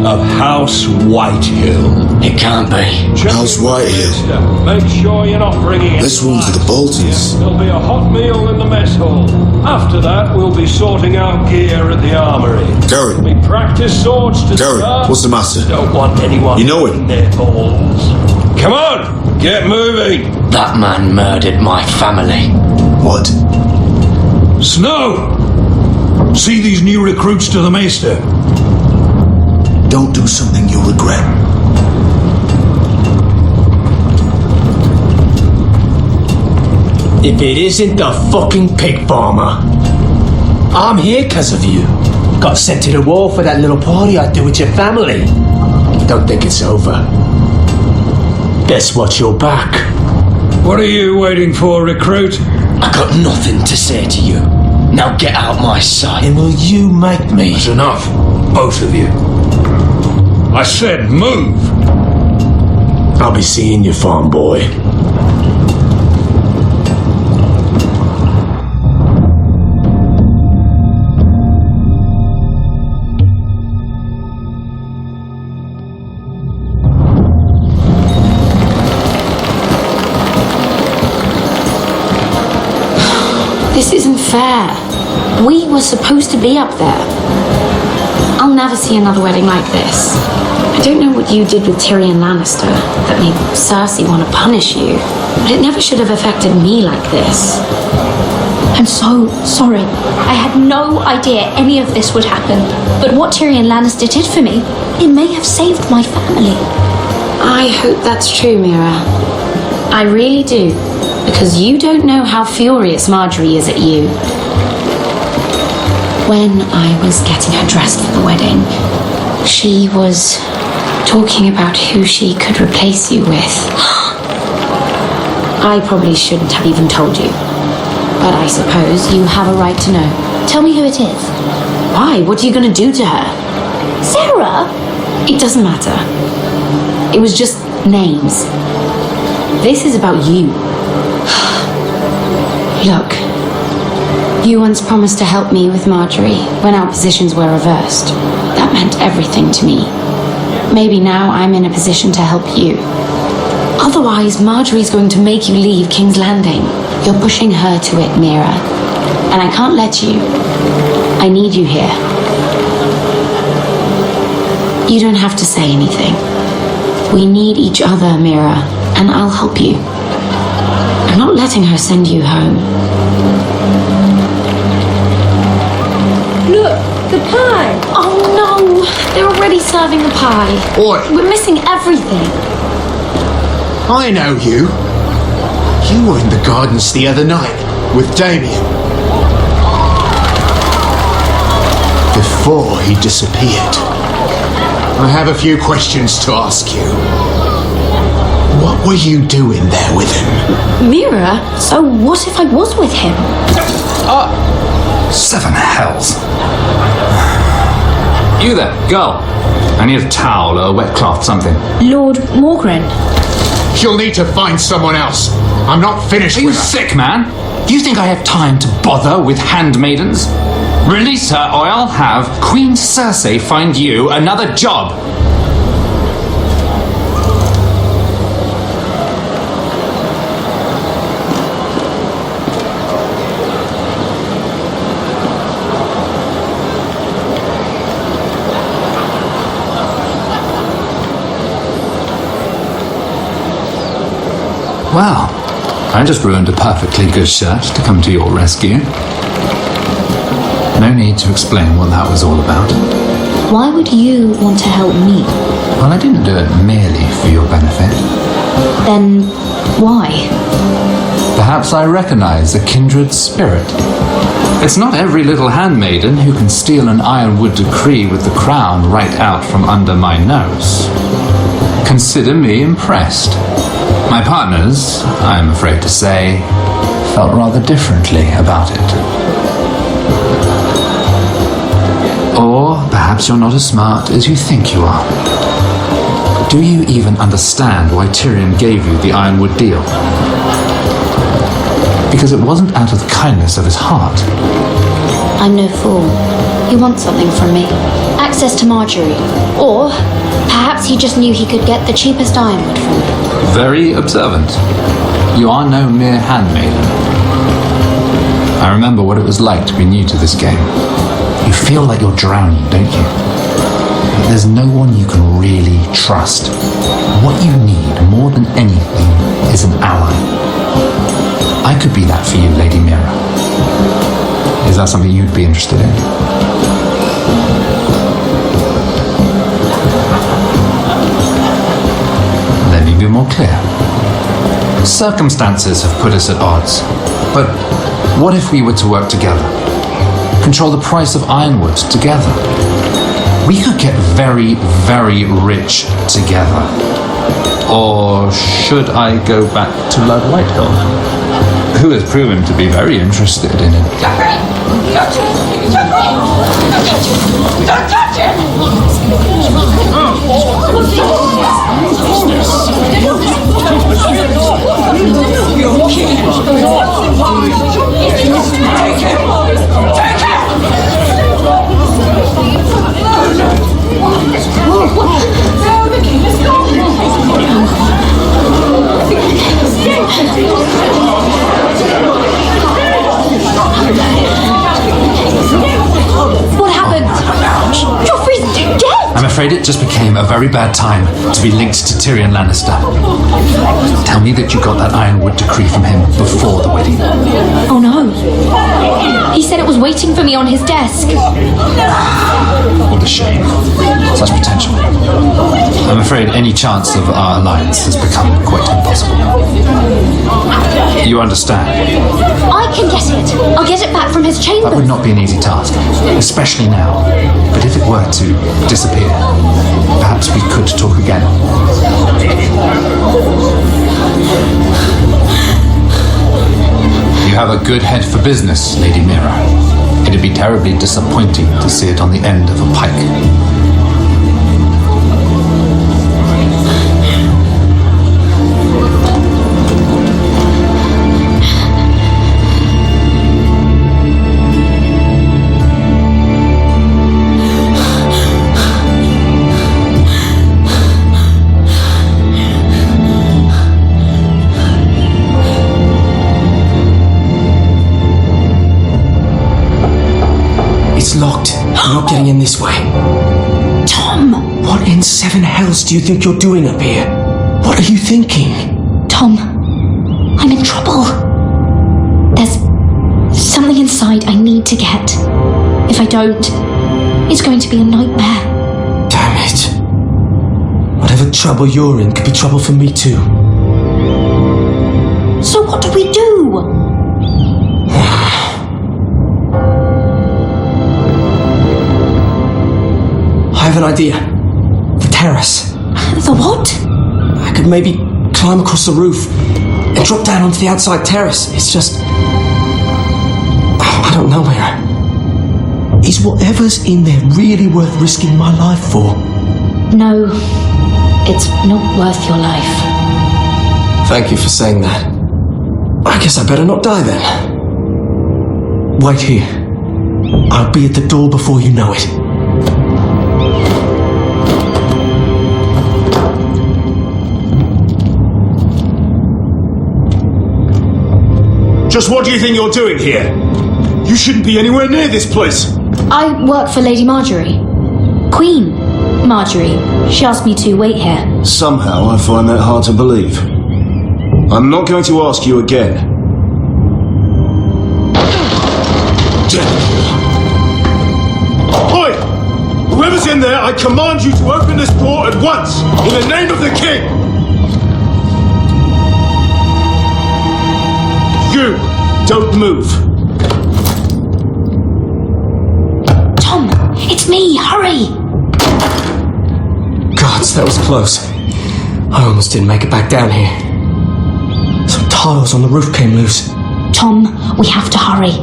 of House Whitehill. It can't be. House Whitehill. Make sure you're not bringing it. This one's the Boltons. There'll be a hot meal in the mess hall. After that, we'll be sorting out gear at the armory. Garrett. We practice swords to Garrett, start. what's the matter? Don't want anyone. You know him? Their balls. Come on, get moving. That man murdered my family. What? Snow! See these new recruits to the Maester. Don't do something you'll regret. If it isn't the fucking pig farmer. I'm here 'cause of you. Got sent to the war for that little party I do with your family. Don't think it's over. Guess what, you're back. What are you waiting for, recruit? I got nothing to say to you. Now get out my sight. And will you make me? That's enough, both of you. I said move! I'll be seeing you, farm boy. This isn't fair. We were supposed to be up there. I'll never see another wedding like this. I don't know what you did with Tyrion Lannister that made Cersei want to punish you, but it never should have affected me like this. I'm so sorry. I had no idea any of this would happen. But what Tyrion Lannister did for me, it may have saved my family. I hope that's true, Mira. I really do. Because you don't know how furious Marjorie is at you. When I was getting her dressed for the wedding, she was talking about who she could replace you with. I probably shouldn't have even told you. But I suppose you have a right to know. Tell me who it is. Why? What are you going to do to her? Sarah? It doesn't matter. It was just names. This is about you. Look, you once promised to help me with Marjorie when our positions were reversed. That meant everything to me. Maybe now I'm in a position to help you. Otherwise, Marjorie's going to make you leave King's Landing. You're pushing her to it, Mira. And I can't let you. I need you here. You don't have to say anything. We need each other, Mira, and I'll help you. I'm not letting her send you home. Look, the pie! Oh no! They're already serving the pie. Oi! We're missing everything. I know you. You were in the gardens the other night with Damien. Before he disappeared. I have a few questions to ask you. What were you doing there with him? Mira? So what if I was with him? Seven hells. You there, girl. I need a towel or a wet cloth, something. Lord Morgren. You'll need to find someone else. I'm not finished with her. Are you sick, man? You think I have time to bother with handmaidens? Release her or I'll have Queen Cersei find you another job. Well, I just ruined a perfectly good shirt to come to your rescue. No need to explain what that was all about. Why would you want to help me? Well, I didn't do it merely for your benefit. Then why? Perhaps I recognize a kindred spirit. It's not every little handmaiden who can steal an ironwood decree with the crown right out from under my nose. Consider me impressed. My partners, I'm afraid to say, felt rather differently about it. Or perhaps you're not as smart as you think you are. Do you even understand why Tyrion gave you the Ironwood deal? Because it wasn't out of the kindness of his heart. I'm no fool. He wants something from me. Access to Marjorie. Or perhaps he just knew he could get the cheapest ironwood from me. Very observant. You are no mere handmaiden. I remember what it was like to be new to this game. You feel like you're drowning, don't you? There's no one you can really trust. What you need more than anything is an ally. I could be that for you, Lady Mira. Is that something you'd be interested in? Let me be more clear. Circumstances have put us at odds. But what if we were to work together? Control the price of ironwood together? We could get very, very rich together. Or should I go back to Lord Whitehill, who has proven to be very interested in it? What happened? You're freezing to death! I'm afraid it just became a very bad time to be linked to Tyrion Lannister. Tell me that you got that Ironwood decree from him before the wedding. Oh no. He said it was waiting for me on his desk. What a shame. Such potential. I'm afraid any chance of our alliance has become quite impossible. You understand? I can get it. I'll get it back from his chamber. That would not be an easy task, especially now. But if it were to disappear, perhaps we could talk again. You have a good head for business, Lady Mira. It'd be terribly disappointing to see it on the end of a pike. in hells do you think you're doing up here? What are you thinking? Tom, I'm in trouble. There's something inside I need to get. If I don't, it's going to be a nightmare. Damn it. Whatever trouble you're in could be trouble for me too. So what do we do? I have an idea. The terrace. The what? I could maybe climb across the roof and drop down onto the outside terrace. It's just... I don't know, Mira. Is whatever's in there really worth risking my life for? No, it's not worth your life. Thank you for saying that. I guess I better not die then. Wait here. I'll be at the door before you know it. Just what do you think you're doing here? You shouldn't be anywhere near this place. I work for Lady Marjorie. Queen Marjorie. She asked me to wait here. Somehow I find that hard to believe. I'm not going to ask you again. Oi! Whoever's in there, I command you to open this door at once, in the name of the king! You don't move. Tom, it's me, hurry! Gods, that was close. I almost didn't make it back down here. Some tiles on the roof came loose. Tom, we have to hurry.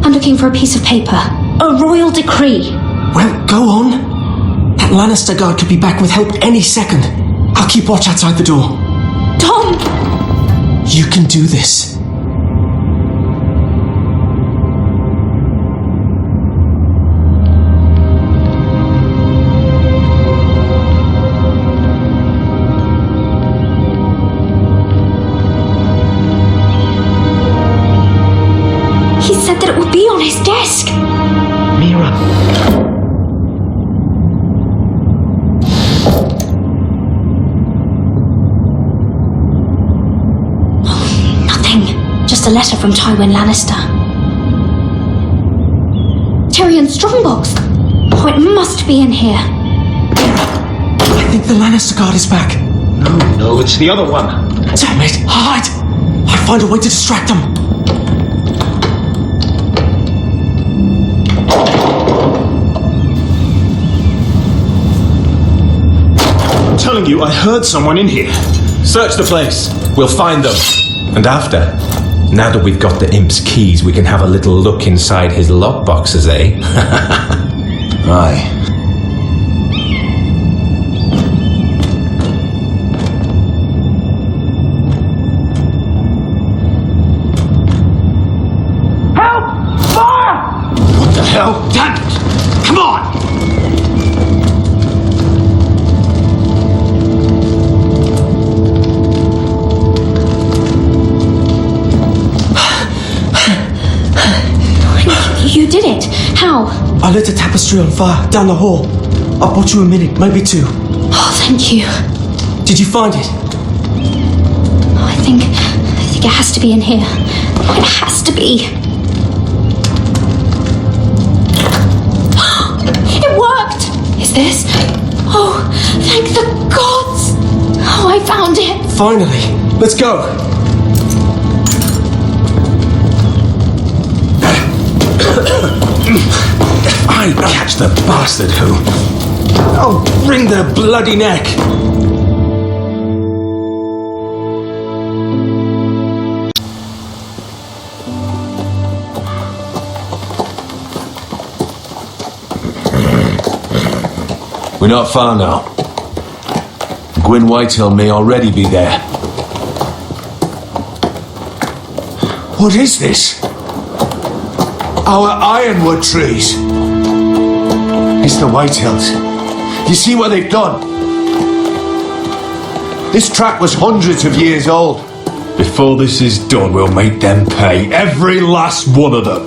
I'm looking for a piece of paper. A royal decree. Well, go on. That Lannister guard could be back with help any second. I'll keep watch outside the door. Tom! You can do this. He said that it would be on his desk. Mira. Just a letter from Tywin Lannister. Tyrion Strongbox. Oh, it must be in here. I think the Lannister guard is back. No, it's the other one. Damn it! Hide! I'll find a way to distract them. I'm telling you, I heard someone in here. Search the place. We'll find them. And after, now that we've got the imp's keys, we can have a little look inside his lockboxes, eh? Aye. Help! Fire! What the hell? Damn it! Come on! You did it. How? I lit a tapestry on fire down the hall. I bought you a minute, maybe two. Oh, thank you. Did you find it? Oh, I think it has to be in here. Oh, it has to be. It worked. Is this? Oh, thank the gods. Oh, I found it. Finally. Let's go. I catch the bastard who... I'll wring their bloody neck! We're not far now. Gwyn Whitehill may already be there. What is this? Our ironwood trees. It's the Whitehills. You see what they've done? This track was hundreds of years old. Before this is done, we'll make them pay. Every last one of them.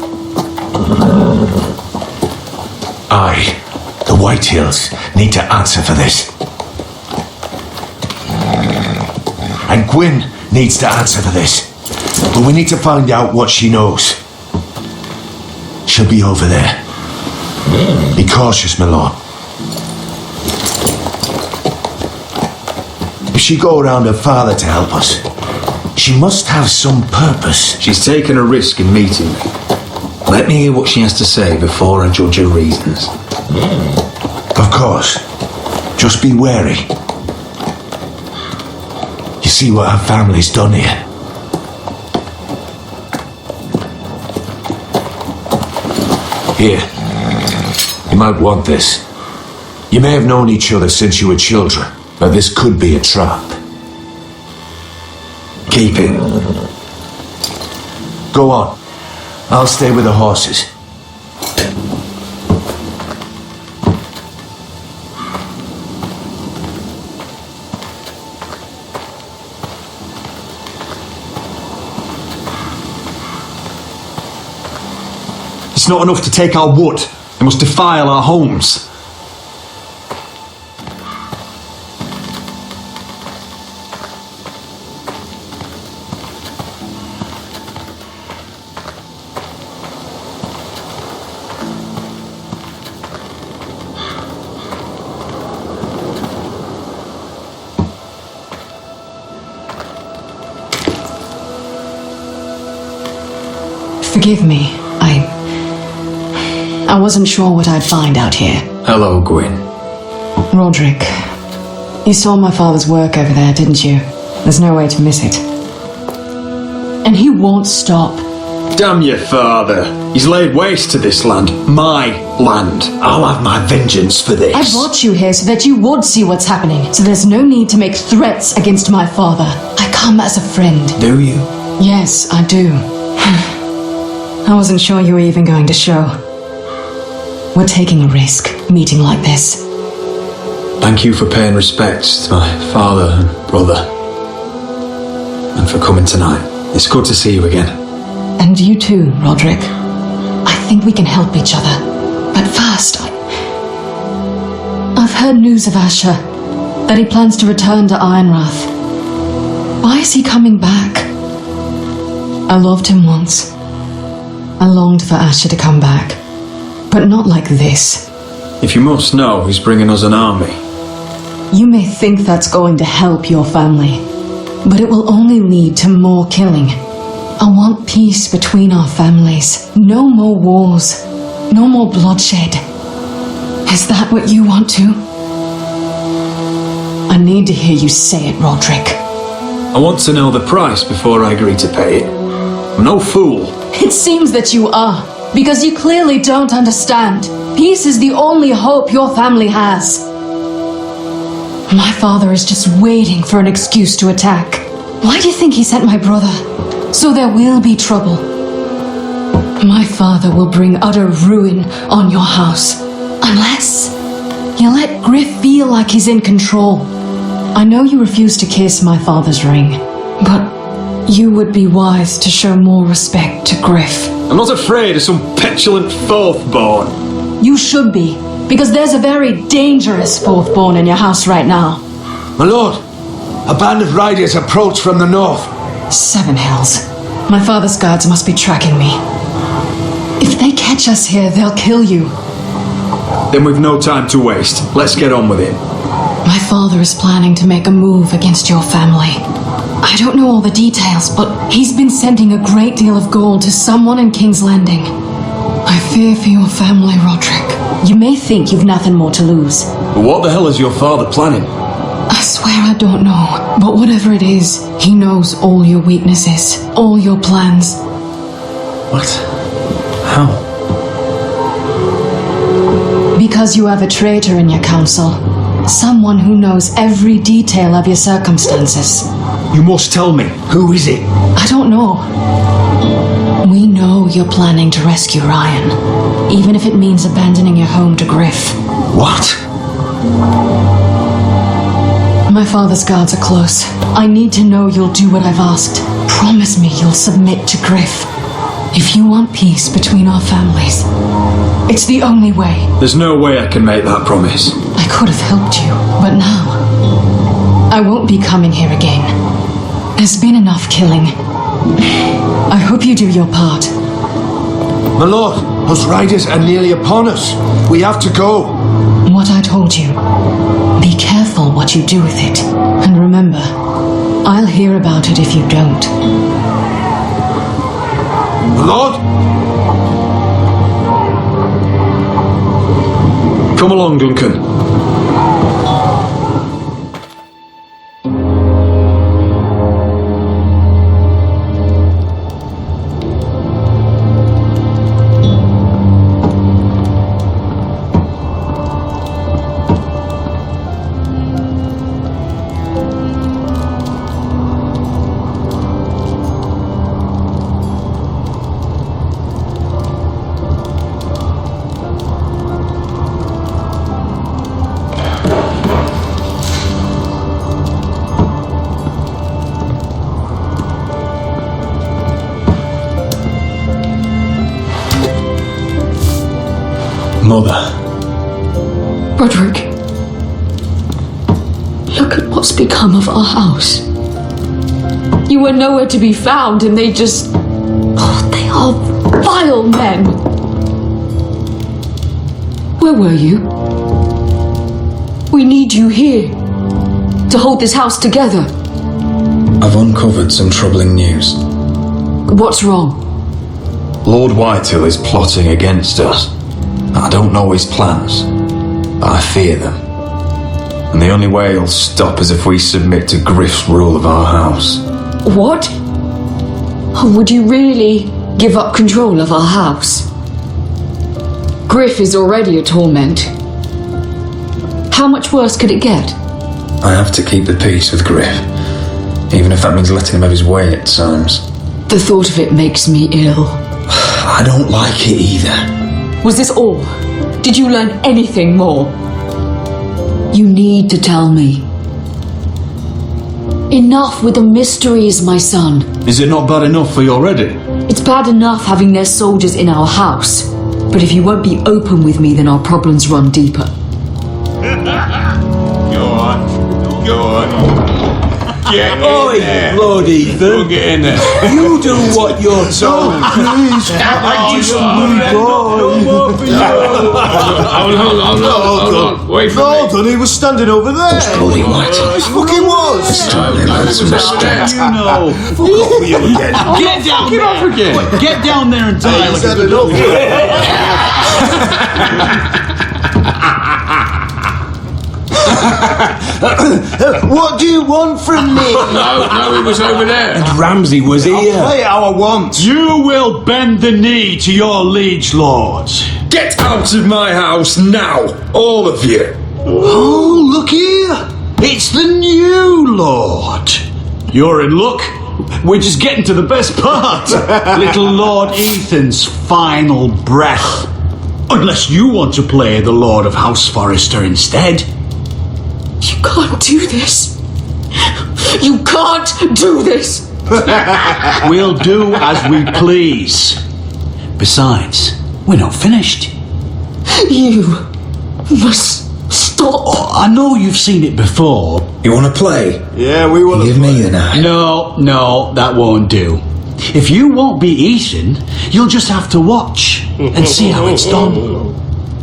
Aye. The Whitehills need to answer for this. And Gwyn needs to answer for this. But we need to find out what she knows. She'll be over there. Be cautious, my lord. If she go around her father to help us, she must have some purpose. She's taken a risk in meeting me. Let me hear what she has to say before I judge her reasons. Of course. Just be wary. You see what our family's done here. Here. You might want this. You may have known each other since you were children, but this could be a trap. Keep it. Go on. I'll stay with the horses. It's not enough to take our wood. They must defile our homes. Forgive me. I wasn't sure what I'd find out here. Hello, Gwyn. Roderick, you saw my father's work over there, didn't you? There's no way to miss it. And he won't stop. Damn your father. He's laid waste to this land. My land. I'll have my vengeance for this. I brought you here so that you would see what's happening. So there's no need to make threats against my father. I come as a friend. Do you? Yes, I do. I wasn't sure you were even going to show. We're taking a risk, meeting like this. Thank you for paying respects to my father and brother. And for coming tonight. It's good to see you again. And you too, Roderick. I think we can help each other. But first, I've heard news of Asher. That he plans to return to Ironrath. Why is he coming back? I loved him once. I longed for Asher to come back. But not like this. If you must know, he's bringing us an army. You may think that's going to help your family, but it will only lead to more killing. I want peace between our families. No more wars. No more bloodshed. Is that what you want too? I need to hear you say it, Roderick. I want to know the price before I agree to pay it. I'm no fool. It seems that you are. Because you clearly don't understand. Peace is the only hope your family has. My father is just waiting for an excuse to attack. Why do you think he sent my brother? So there will be trouble. My father will bring utter ruin on your house. Unless you let Griff feel like he's in control. I know you refuse to kiss my father's ring, but you would be wise to show more respect to Griff. I'm not afraid of some petulant fourth-born. You should be, because there's a very dangerous fourth-born in your house right now. My lord, a band of riders approach from the north. 7 hells. My father's guards must be tracking me. If they catch us here, they'll kill you. Then we've no time to waste. Let's get on with it. My father is planning to make a move against your family. I don't know all the details, but he's been sending a great deal of gold to someone in King's Landing. I fear for your family, Roderick. You may think you've nothing more to lose. But what the hell is your father planning? I swear I don't know, but whatever it is, he knows all your weaknesses, all your plans. What? How? Because you have a traitor in your council. Someone who knows every detail of your circumstances. You must tell me. Who is it? I don't know. We know you're planning to rescue Ryan, even if it means abandoning your home to Griff. What? My father's guards are close. I need to know you'll do what I've asked. Promise me you'll submit to Griff. If you want peace between our families, it's the only way. There's no way I can make that promise. I could have helped you, but now I won't be coming here again. There's been enough killing. I hope you do your part. My lord, those riders are nearly upon us. We have to go. What I told you. Be careful what you do with it. And remember, I'll hear about it if you don't. My lord? Come along, Duncan. Mother. Roderick. Look at what's become of our house. You were nowhere to be found and they just... Oh, they are vile men. Where were you? We need you here to hold this house together. I've uncovered some troubling news. What's wrong? Lord Whitehill is plotting against us. I don't know his plans, but I fear them. And the only way he'll stop is if we submit to Griff's rule of our house. What? Would you really give up control of our house? Griff is already a torment. How much worse could it get? I have to keep the peace with Griff, even if that means letting him have his way at times. The thought of it makes me ill. I don't like it either. Was this all? Did you learn anything more? You need to tell me. Enough with the mysteries, my son. Is it not bad enough for you already? It's bad enough having their soldiers in our house. But if you won't be open with me, then our problems run deeper. Go on. Go on. Get in there. Lord Ethan. Go get in there. You do what you're told. Please. I just moved on. Hold on. Wait for me. Hold on, he was standing over there. Bloody Whitehill. He fucking was. You know. Fuck off with you again. Get down there. Off again. Get down there and die. He's had enough. What do you want from me? No, he was over there. And Ramsay was here. I'll play how I want. You will bend the knee to your liege lords. Get out of my house now, all of you. Oh, look here. It's the new lord. You're in luck. We're just getting to the best part. Little Lord Ethan's final breath. Unless you want to play the Lord of House Forrester instead. You can't do this. You can't do this. We'll do as we please. Besides, we're not finished. You must stop. Oh, I know you've seen it before. You want to play? Yeah, we want to Give me the knife. No, that won't do. If you won't be Ethan, you'll just have to watch and see how it's done.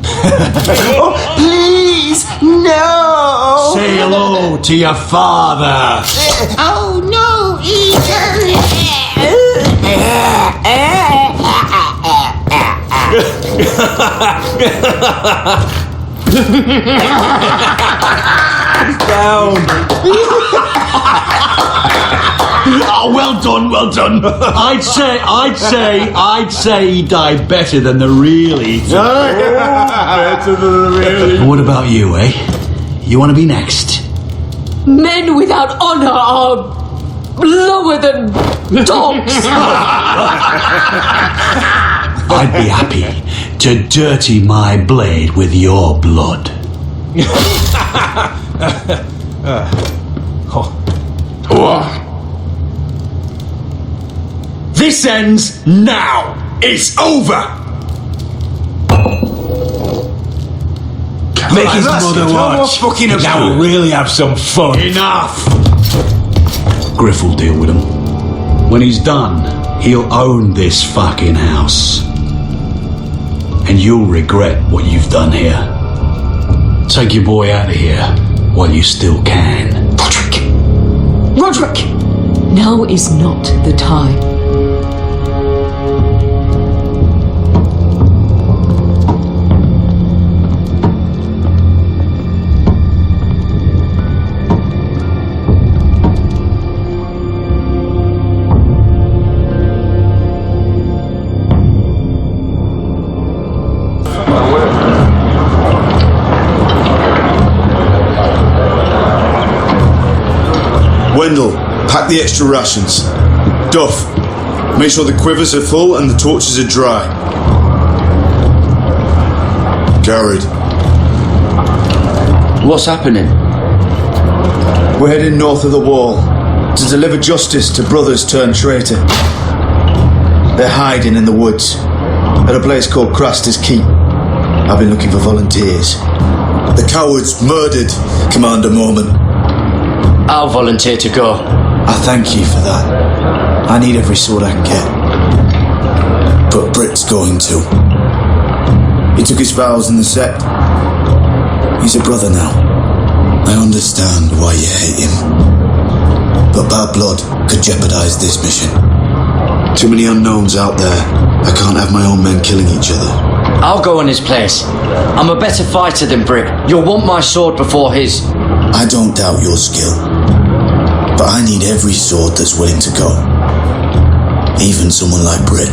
Oh, please, no! Say hello to your father. Oh, no, Ethan! Down. Oh, well done. I'd say he died better than the real Ethan. Better than the real Ethan. What about you, eh? You want to be next? Men without honor are lower than dogs. I'd be happy to dirty my blade with your blood. This This ends now. It's over. Make his mother watch. Now we'll really have some fun. Enough. Griff will deal with him. When he's done, he'll own this fucking house. And you'll regret what you've done here. Take your boy out of here while you still can. Roderick! Now is not the time. Wendell, pack the extra rations. Duff, make sure the quivers are full and the torches are dry. Garrett. What's happening? We're heading north of the wall to deliver justice to brothers turned traitor. They're hiding in the woods at a place called Craster's Keep. I've been looking for volunteers. The cowards murdered Commander Mormon. I'll volunteer to go. I thank you for that. I need every sword I can get. But Britt's going to. He took his vows in the sect. He's a brother now. I understand why you hate him. But bad blood could jeopardize this mission. Too many unknowns out there. I can't have my own men killing each other. I'll go in his place. I'm a better fighter than Britt. You'll want my sword before his. I don't doubt your skill. But I need every sword that's willing to go. Even someone like Britt.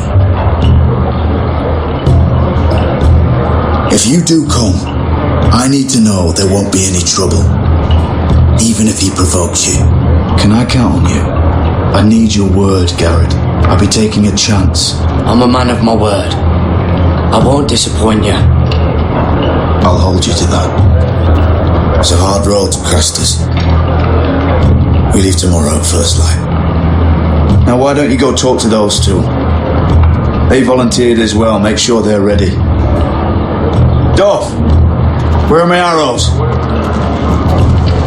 If you do come, I need to know there won't be any trouble. Even if he provokes you. Can I count on you? I need your word, Garrett. I'll be taking a chance. I'm a man of my word. I won't disappoint you. I'll hold you to that. It's a hard road to Craster's. We leave tomorrow at first light. Now why don't you go talk to those two? They volunteered as well. Make sure they're ready. Duff! Where are my arrows?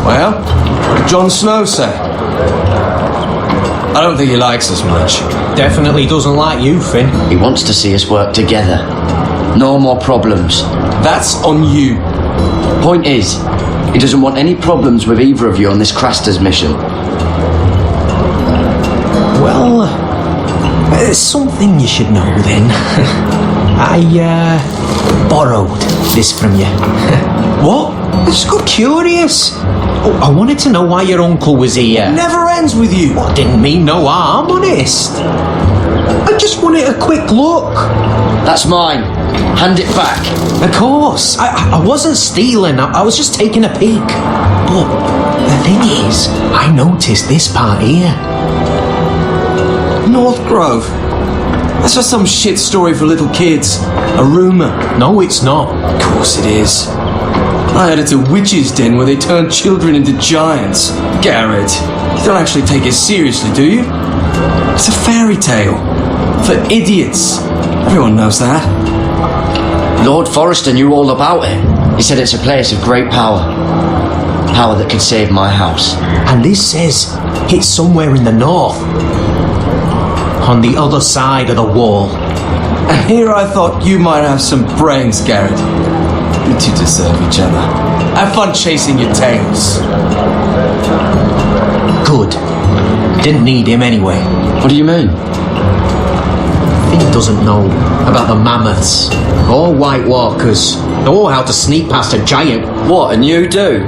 Well, what did Jon Snow say? I don't think he likes us much. Definitely doesn't like you, Finn. He wants to see us work together. No more problems. That's on you. Point is, he doesn't want any problems with either of you on this Craster's mission. Well, there's something you should know then. I borrowed this from you. What? I just got curious. Oh, I wanted to know why your uncle was here. Never ends with you. I didn't mean no harm, honest. I just wanted a quick look. That's mine. Hand it back. Of course. I wasn't stealing. I was just taking a peek. But the thing is, I noticed this part here. North Grove. That's just some shit story for little kids. A rumour. No, it's not. Of course it is. I heard it's a witch's den where they turn children into giants. Garrett, you don't actually take it seriously, do you? It's a fairy tale. For idiots. Everyone knows that. Lord Forrester knew all about it. He said it's a place of great power. Power that could save my house. And this says it's somewhere in the north. On the other side of the wall. And here I thought you might have some brains, Garrett. You two deserve each other. Have fun chasing your tails. Good. Didn't need him anyway. What do you mean? He doesn't know about the mammoths, or White Walkers, or how to sneak past a giant. What, and you do?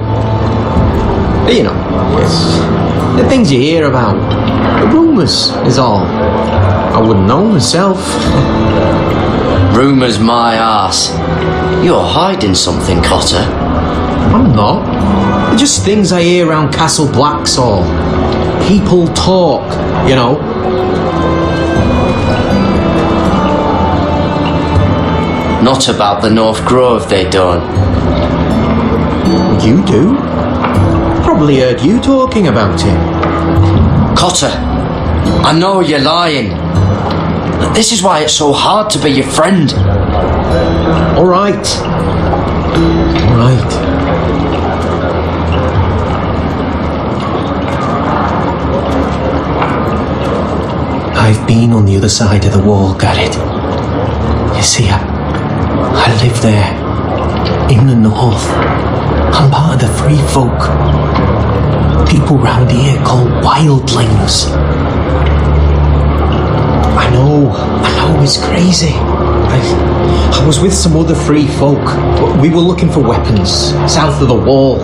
You know, it's the things you hear about. The rumours is all. I wouldn't know myself. Rumours my arse. You're hiding something, Cotter. I'm not. They're just things I hear around Castle Blacksall. People talk, you know. Not about the North Grove, they don't. You do? Probably heard you talking about it. Cotter, I know you're lying. This is why it's so hard to be your friend. All right. All right. I've been on the other side of the wall, Garrett. You see, I live there, in the north. I'm part of the free folk. People round here call wildlings. I know, it's crazy. I was with some other free folk. We were looking for weapons, south of the wall.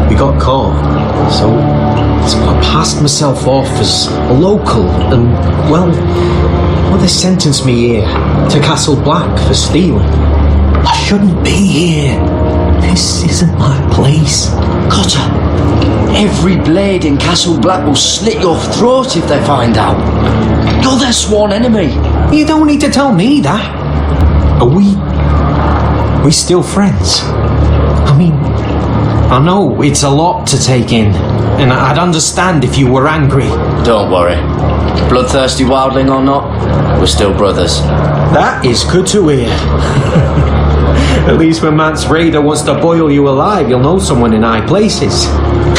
We got caught, so I passed myself off as a local, and, well, they sentenced me here to Castle Black for stealing. I shouldn't be here. This isn't my place. Cotter, every blade in Castle Black will slit your throat if they find out. You're their sworn enemy. You don't need to tell me that. Are we still friends? I mean, I know it's a lot to take in, and I'd understand if you were angry. Don't worry. Bloodthirsty wildling or not, we're still brothers. That is good to hear. At least when Mance Raider wants to boil you alive, you'll know someone in high places.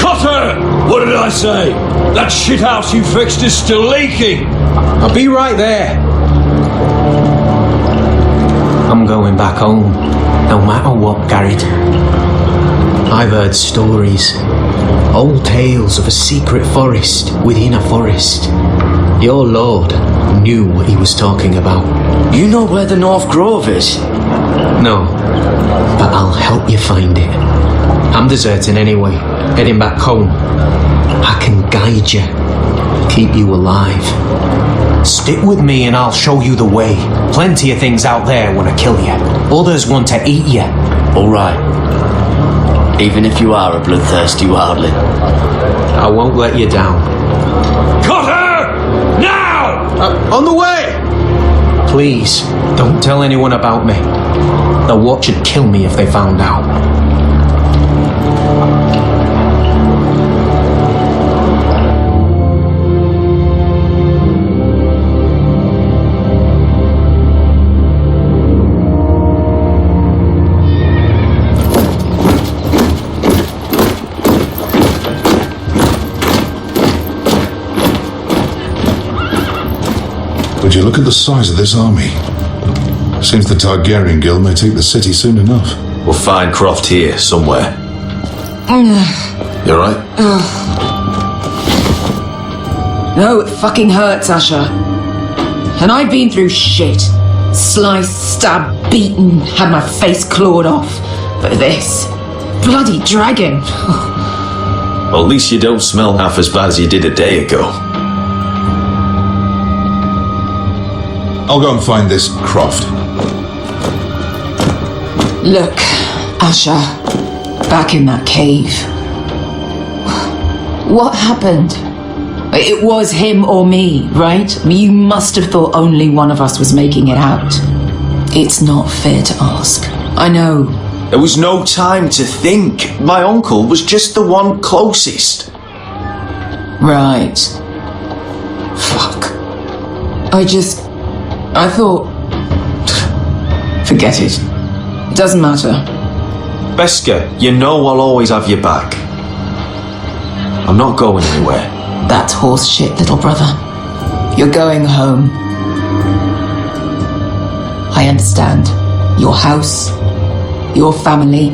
Cotter! What did I say? That shithouse you fixed is still leaking! I'll be right there. I'm going back home, no matter what, Garrett. I've heard stories, old tales of a secret forest within a forest. Your lord knew what he was talking about. You know where the North Grove is? No, but I'll help you find it. I'm deserting anyway, heading back home. I can guide you, keep you alive. Stick with me and I'll show you the way. Plenty of things out there want to kill you. Others want to eat you. All right. Even if you are a bloodthirsty wildling. I won't let you down. Cotter! Now! On the way! Please, don't tell anyone about me. The watch would kill me if they found out. Would you look at the size of this army? Seems the Targaryen Guild may take the city soon enough. We'll find Croft here, somewhere. You alright? No, it fucking hurts, Asher. And I've been through shit. Sliced, stabbed, beaten, had my face clawed off. But this... bloody dragon. Well, at least you don't smell half as bad as you did a day ago. I'll go and find this Croft. Look, Asher, back in that cave. What happened? It was him or me, right? You must have thought only one of us was making it out. It's not fair to ask. I know. There was no time to think. My uncle was just the one closest. Right. Fuck. I thought... Forget it. It doesn't matter. Beskha, you know I'll always have your back. I'm not going anywhere. That's horse shit, little brother. You're going home. I understand. Your house, your family,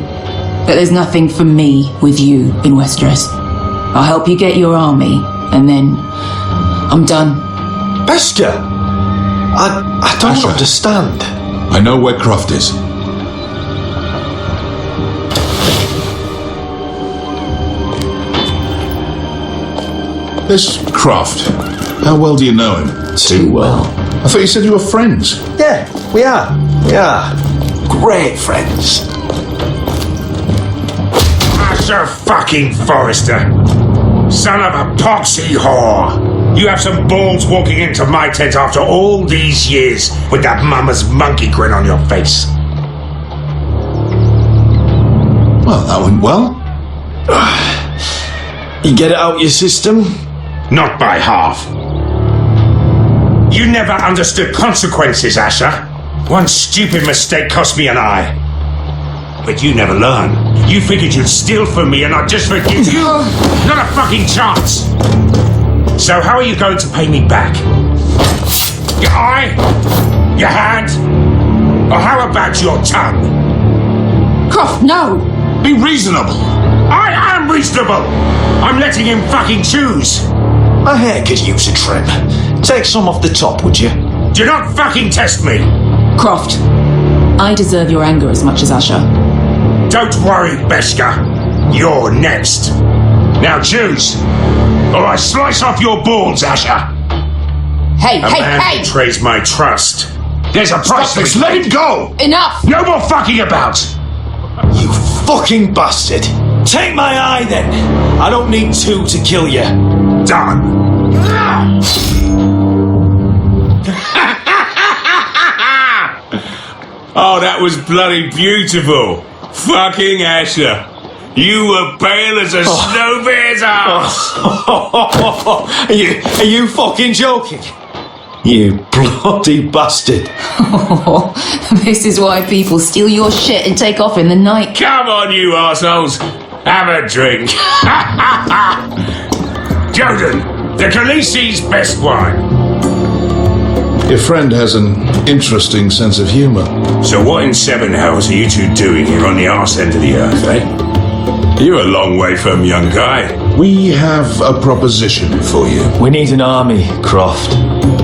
but there's nothing for me with you in Westeros. I'll help you get your army, and then I'm done. Beskha! I don't understand. I know where Croft is. This Croft, how well do you know him? Too well. I thought you said you were friends. Yeah, we are. We are. Great friends. Sir fucking Forrester. Son of a poxy whore. You have some balls walking into my tent after all these years with that mama's monkey grin on your face. Well, that went well. You get it out your system? Not by half. You never understood consequences, Asher. One stupid mistake cost me an eye. But you never learn. You figured you'd steal from me and I'd just forgive you? Not a fucking chance! So how are you going to pay me back? Your eye? Your hand? Or how about your tongue? Croft, no! Be reasonable! I am reasonable! I'm letting him fucking choose! My hair could use a trim. Take some off the top, would you? Do not fucking test me! Croft, I deserve your anger as much as Asher. Don't worry, Beskha. You're next. Now choose, or I slice off your balls, Asher. Hey, A man betrays my trust. There's a price for it. Let him go! Enough! No more fucking about! You fucking bastard! Take my eye then! I don't need two to kill you. Done! Oh, that was bloody beautiful. Fucking Asher. You were pale as a snow bear's ass. Are you fucking joking? You bloody bastard. This is why people steal your shit and take off in the night. Come on, you arseholes. Have a drink. Jordan, the Khaleesi's best wine. Your friend has an interesting sense of humour. So what in seven hells are you two doing here on the arse end of the earth, eh? You're a long way from, young guy. We have a proposition for you. We need an army, Croft.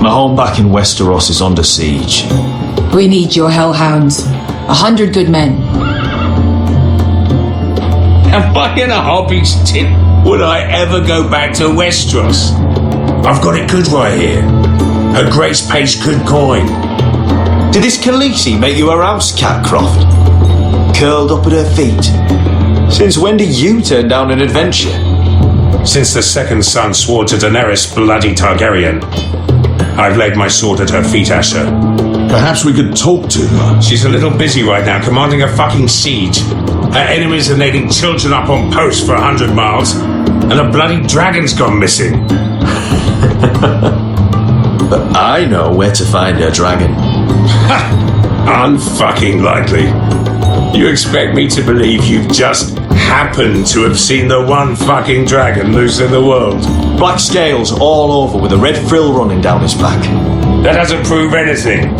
My home back in Westeros is under siege. We need your hellhounds. 100 good men. Am I in a hobby's tip? Would I ever go back to Westeros? I've got it good right here. Her Grace pays good coin. Did this Khaleesi make you a house cat, Croft? Curled up at her feet? Since when did you turn down an adventure? Since the second son swore to Daenerys bloody Targaryen. I've laid my sword at her feet, Asher. Perhaps we could talk to her. She's a little busy right now, commanding a fucking siege. Her enemies are nailing children up on posts for 100 miles, and a bloody dragon's gone missing. But I know where to find her dragon. Unfucking likely. You expect me to believe you've just happened to have seen the one fucking dragon loose in the world? Black scales all over with a red frill running down his back. That doesn't prove anything.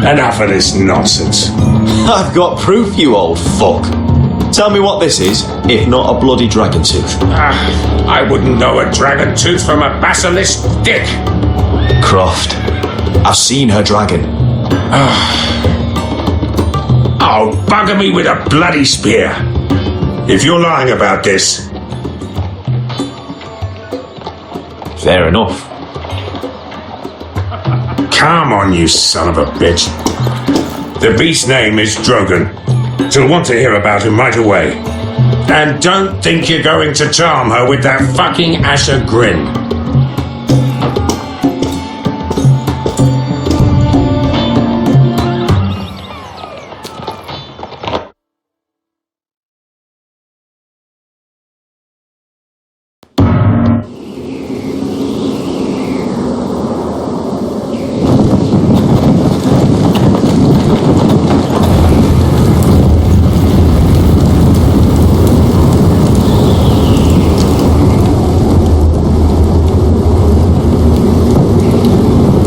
Enough of this nonsense. I've got proof, you old fuck. Tell me what this is, if not a bloody dragon tooth. I wouldn't know a dragon tooth from a basilisk dick. Croft, I've seen her dragon. Oh, bugger me with a bloody spear. If you're lying about this... Fair enough. Come on, you son of a bitch. The beast's name is Drogon. She'll want to hear about him right away. And don't think you're going to charm her with that fucking Asher grin.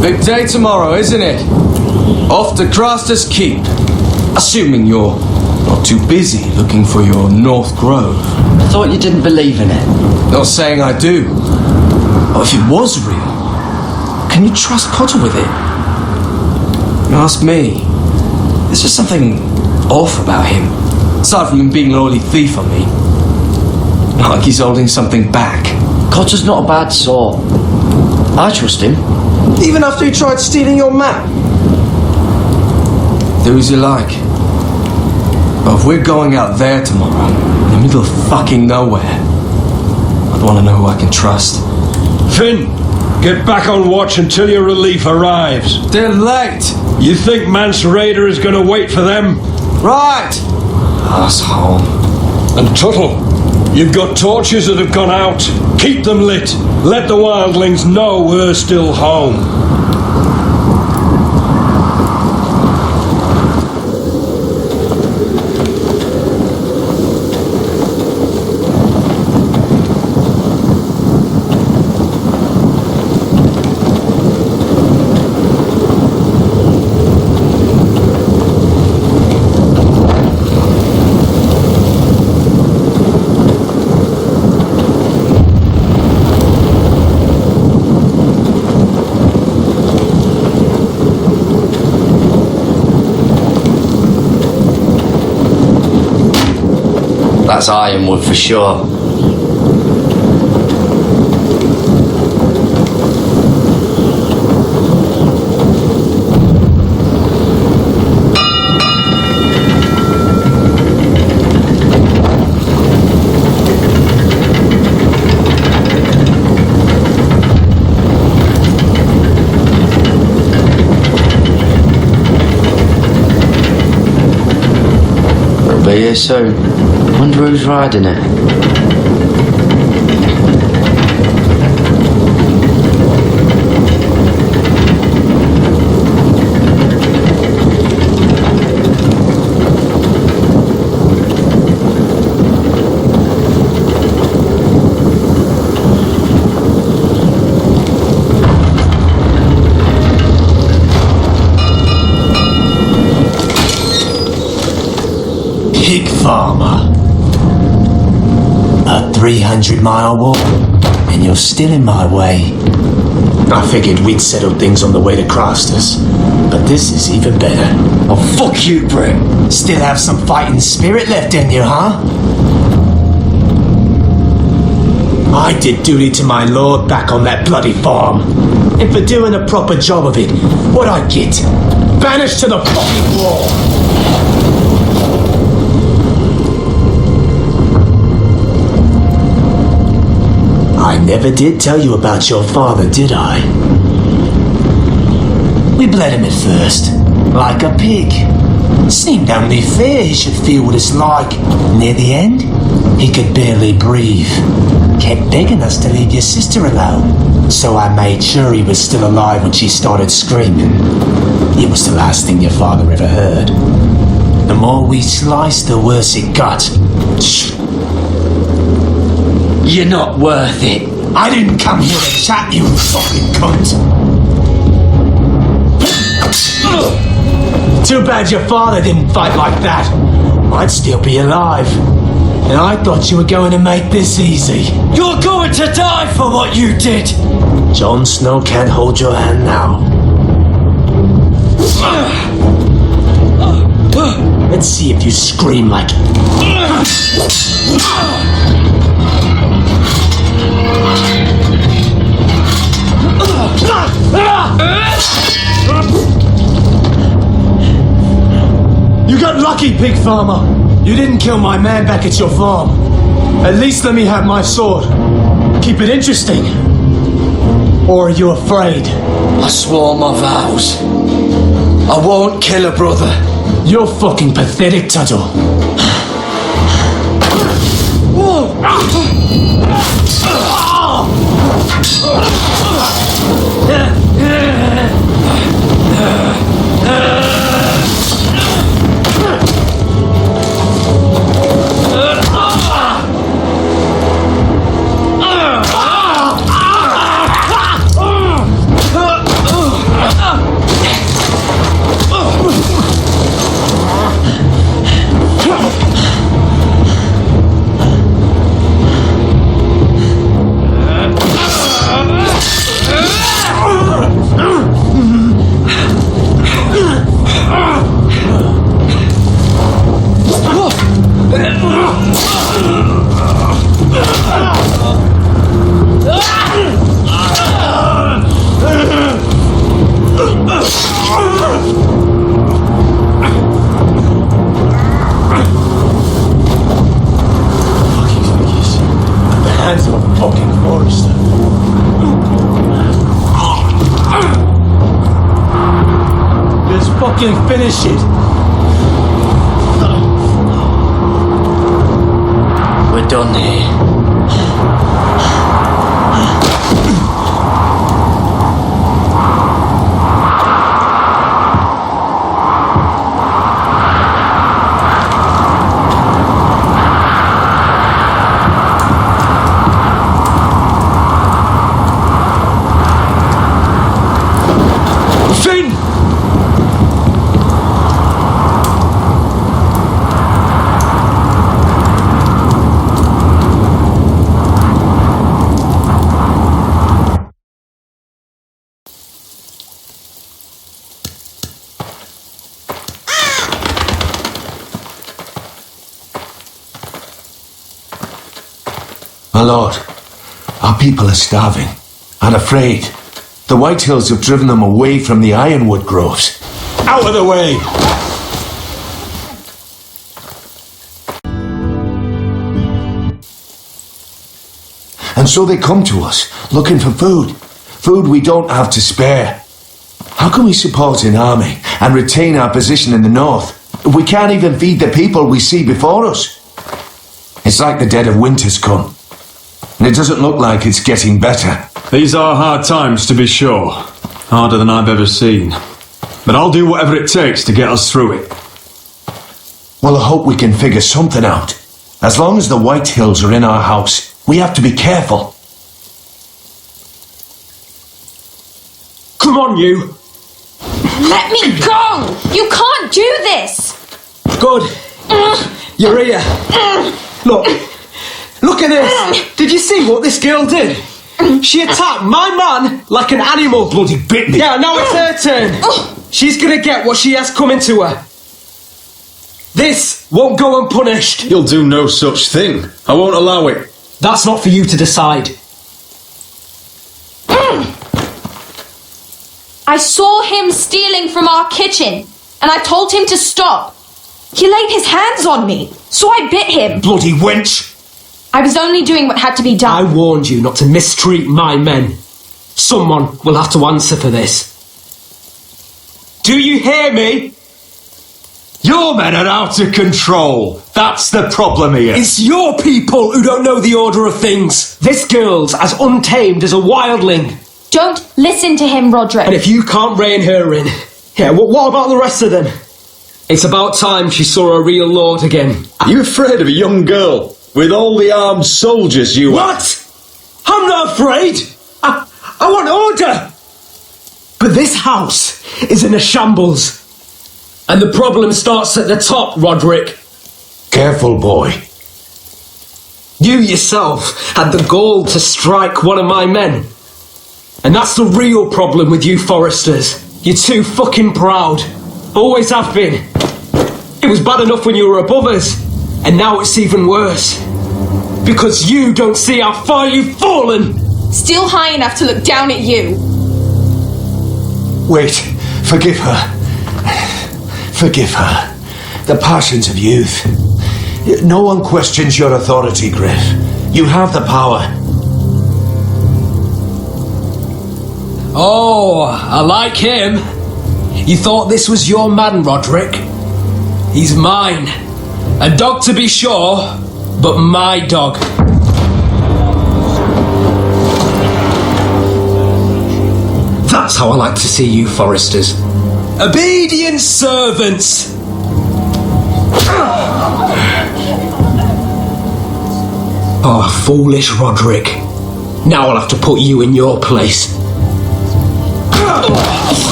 Big day tomorrow, isn't it? Off to Craster's Keep. Assuming you're not too busy looking for your North Grove. I thought you didn't believe in it. Not saying I do. But if it was real, can you trust Cotter with it? You ask me. There's just something off about him. Aside from him being an oily thief on me. Not like he's holding something back. Cotter's not a bad sort. I trust him. Even after he tried stealing your map? Do as you like. But if we're going out there tomorrow, in the middle of fucking nowhere, I'd want to know who I can trust. Finn, get back on watch until your relief arrives. They're late. You think Mance Rayder is going to wait for them? Right. Asshole. And Tuttle, you've got torches that have gone out. Keep them lit. Let the wildlings know we're still home. That's Ironwood for sure. Be here soon. Wonder who's riding it. Pig farmer. A 300-mile walk, and you're still in my way. I figured we'd settled things on the way to Crasters, but this is even better. Oh, fuck you, Brit. Still have some fighting spirit left in you, huh? I did duty to my lord back on that bloody farm. And for doing a proper job of it, what'd I get? Banished to the fucking wall. I never did tell you about your father, did I? We bled him at first, like a pig. Seemed only fair he should feel what it's like. Near the end, he could barely breathe. Kept begging us to leave your sister alone. So I made sure he was still alive when she started screaming. It was the last thing your father ever heard. The more we sliced, the worse it got. You're not worth it. I didn't come here to chat, you fucking cunt. Too bad your father didn't fight like that. I'd still be alive. And I thought you were going to make this easy. You're going to die for what you did. Jon Snow can't hold your hand now. Let's see if you scream like You got lucky, pig farmer. You didn't kill my man back at your farm. At least let me have my sword. Keep it interesting. Or are you afraid? I swore my vows. I won't kill a brother. You're fucking pathetic, Tuttle. Finish it. We're done here. My lord, our people are starving and afraid. The Whitehills have driven them away from the ironwood groves. Out of the way! And so they come to us, looking for food. Food we don't have to spare. How can we support an army and retain our position in the north if we can't even feed the people we see before us? It's like the dead of winter's come. And it doesn't look like it's getting better. These are hard times, to be sure. Harder than I've ever seen. But I'll do whatever it takes to get us through it. Well, I hope we can figure something out. As long as the Whitehills are in our house, we have to be careful. Come on, you! Let me go! You can't do this! Good. You're here. Look at this! Did you see what this girl did? She attacked my man like an animal. Bloody bit me. Yeah, now it's her turn. She's gonna get what she has coming to her. This won't go unpunished. You'll do no such thing. I won't allow it. That's not for you to decide. I saw him stealing from our kitchen, and I told him to stop. He laid his hands on me, so I bit him. Bloody wench! I was only doing what had to be done. I warned you not to mistreat my men. Someone will have to answer for this. Do you hear me? Your men are out of control. That's the problem here. It's your people who don't know the order of things. This girl's as untamed as a wildling. Don't listen to him, Roderick. And if you can't rein her in, yeah, what about the rest of them? It's about time she saw a real lord again. Are you afraid of a young girl with all the armed soldiers you are? What? I'm not afraid. I want order. But this house is in a shambles. And the problem starts at the top, Roderick. Careful, boy. You yourself had the gall to strike one of my men. And that's the real problem with you Foresters. You're too fucking proud. Always have been. It was bad enough when you were above us. And now it's even worse. Because you don't see how far you've fallen. Still high enough to look down at you. Wait, forgive her. Forgive her. The passions of youth. No one questions your authority, Griff. You have the power. Oh, I like him. You thought this was your man, Roderick? He's mine. A dog to be sure, but my dog. That's how I like to see you, Foresters. Obedient servants! Oh, foolish Roderick. Now I'll have to put you in your place.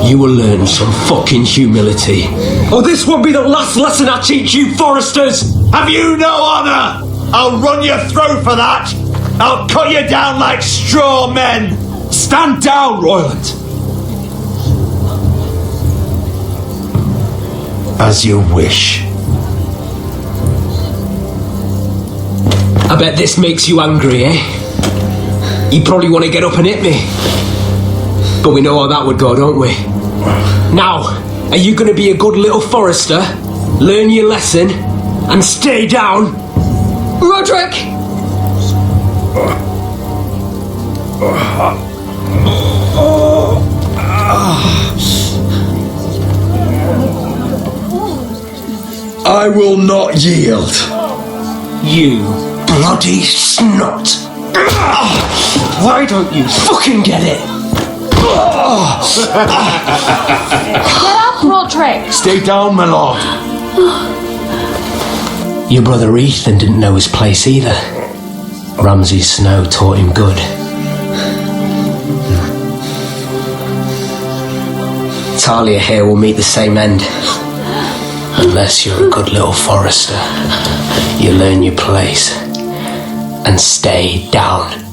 You will learn some fucking humility. Oh, this won't be the last lesson I teach you, Foresters! Have you no honour? I'll run your throat for that! I'll cut you down like straw men! Stand down, Royland! As you wish. I bet this makes you angry, eh? You probably want to get up and hit me. But we know how that would go, don't we? Now, are you going to be a good little Forester, learn your lesson, and stay down? Roderick! I will not yield. You bloody snot! Why don't you fucking get it? Get up, Roderick! Stay down, my lord. Your brother Ethan didn't know his place either. Ramsay Snow taught him good. Talia here will meet the same end. Unless you're a good little Forester, you learn your place and stay down.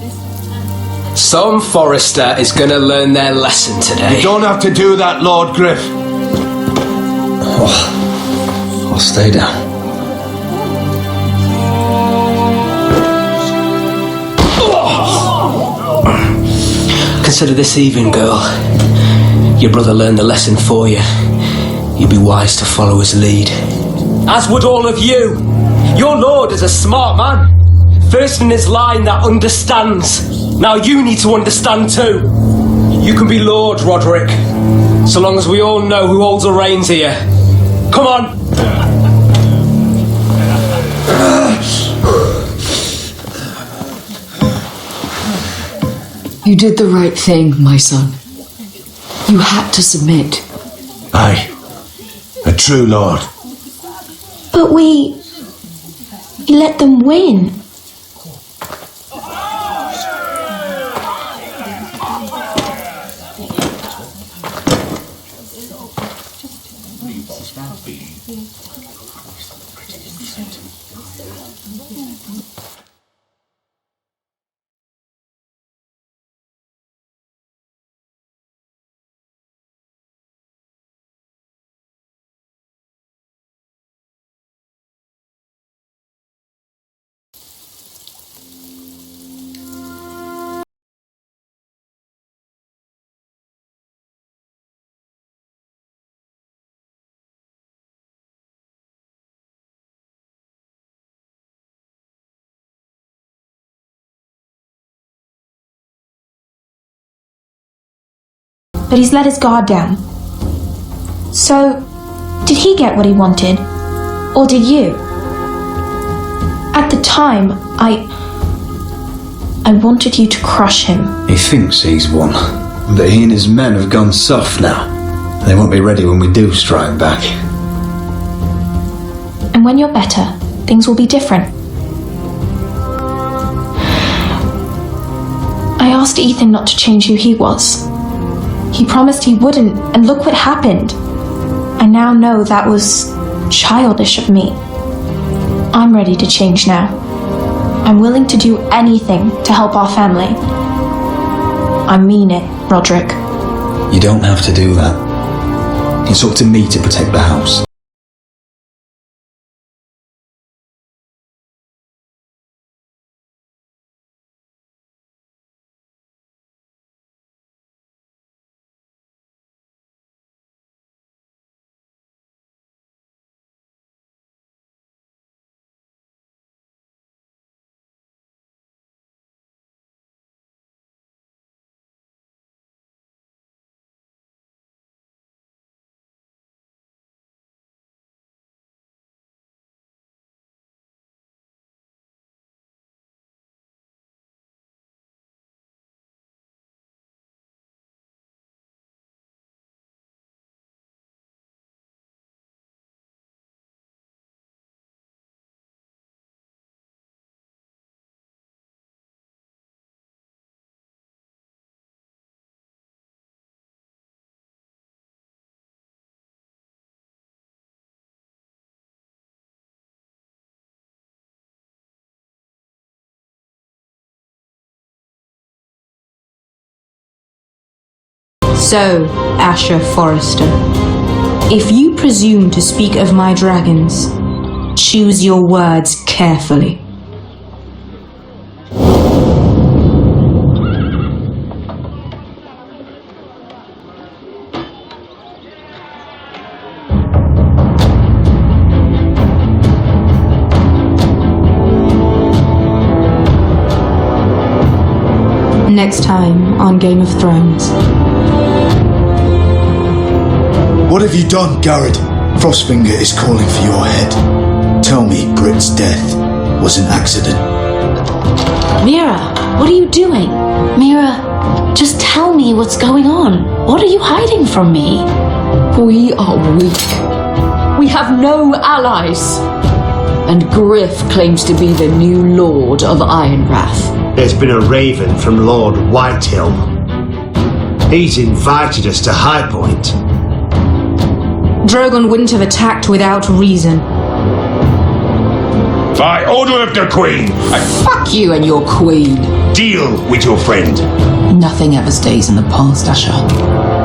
Some Forester is gonna learn their lesson today. You don't have to do that, Lord Griff. I'll stay down. Consider this even, girl. Your brother learned the lesson for you. You'd be wise to follow his lead. As would all of you. Your lord is a smart man. First in his line that understands. Now you need to understand too. You can be Lord, Roderick. So long as we all know who holds the reins here. Come on! You did the right thing, my son. You had to submit. Aye. A true lord. But we let them win. But he's let his guard down. So, did he get what he wanted? Or did you? At the time, I wanted you to crush him. He thinks he's won, but he and his men have gone soft now. They won't be ready when we do strike back. And when you're better, things will be different. I asked Ethan not to change who he was. He promised he wouldn't, and look what happened. I now know that was childish of me. I'm ready to change now. I'm willing to do anything to help our family. I mean it, Roderick. You don't have to do that. It's up to me to protect the house. So, Asher Forrester, if you presume to speak of my dragons, choose your words carefully. Next time on Game of Thrones. What have you done, Garrett? Frostfinger is calling for your head. Tell me Britt's death was an accident. Mira, what are you doing? Mira, just tell me what's going on. What are you hiding from me? We are weak. We have no allies. And Griff claims to be the new Lord of Ironrath. There's been a raven from Lord Whitehill. He's invited us to High Point. Drogon wouldn't have attacked without reason. By order of the Queen, Fuck you and your queen. Deal with your friend. Nothing ever stays in the past, Asher.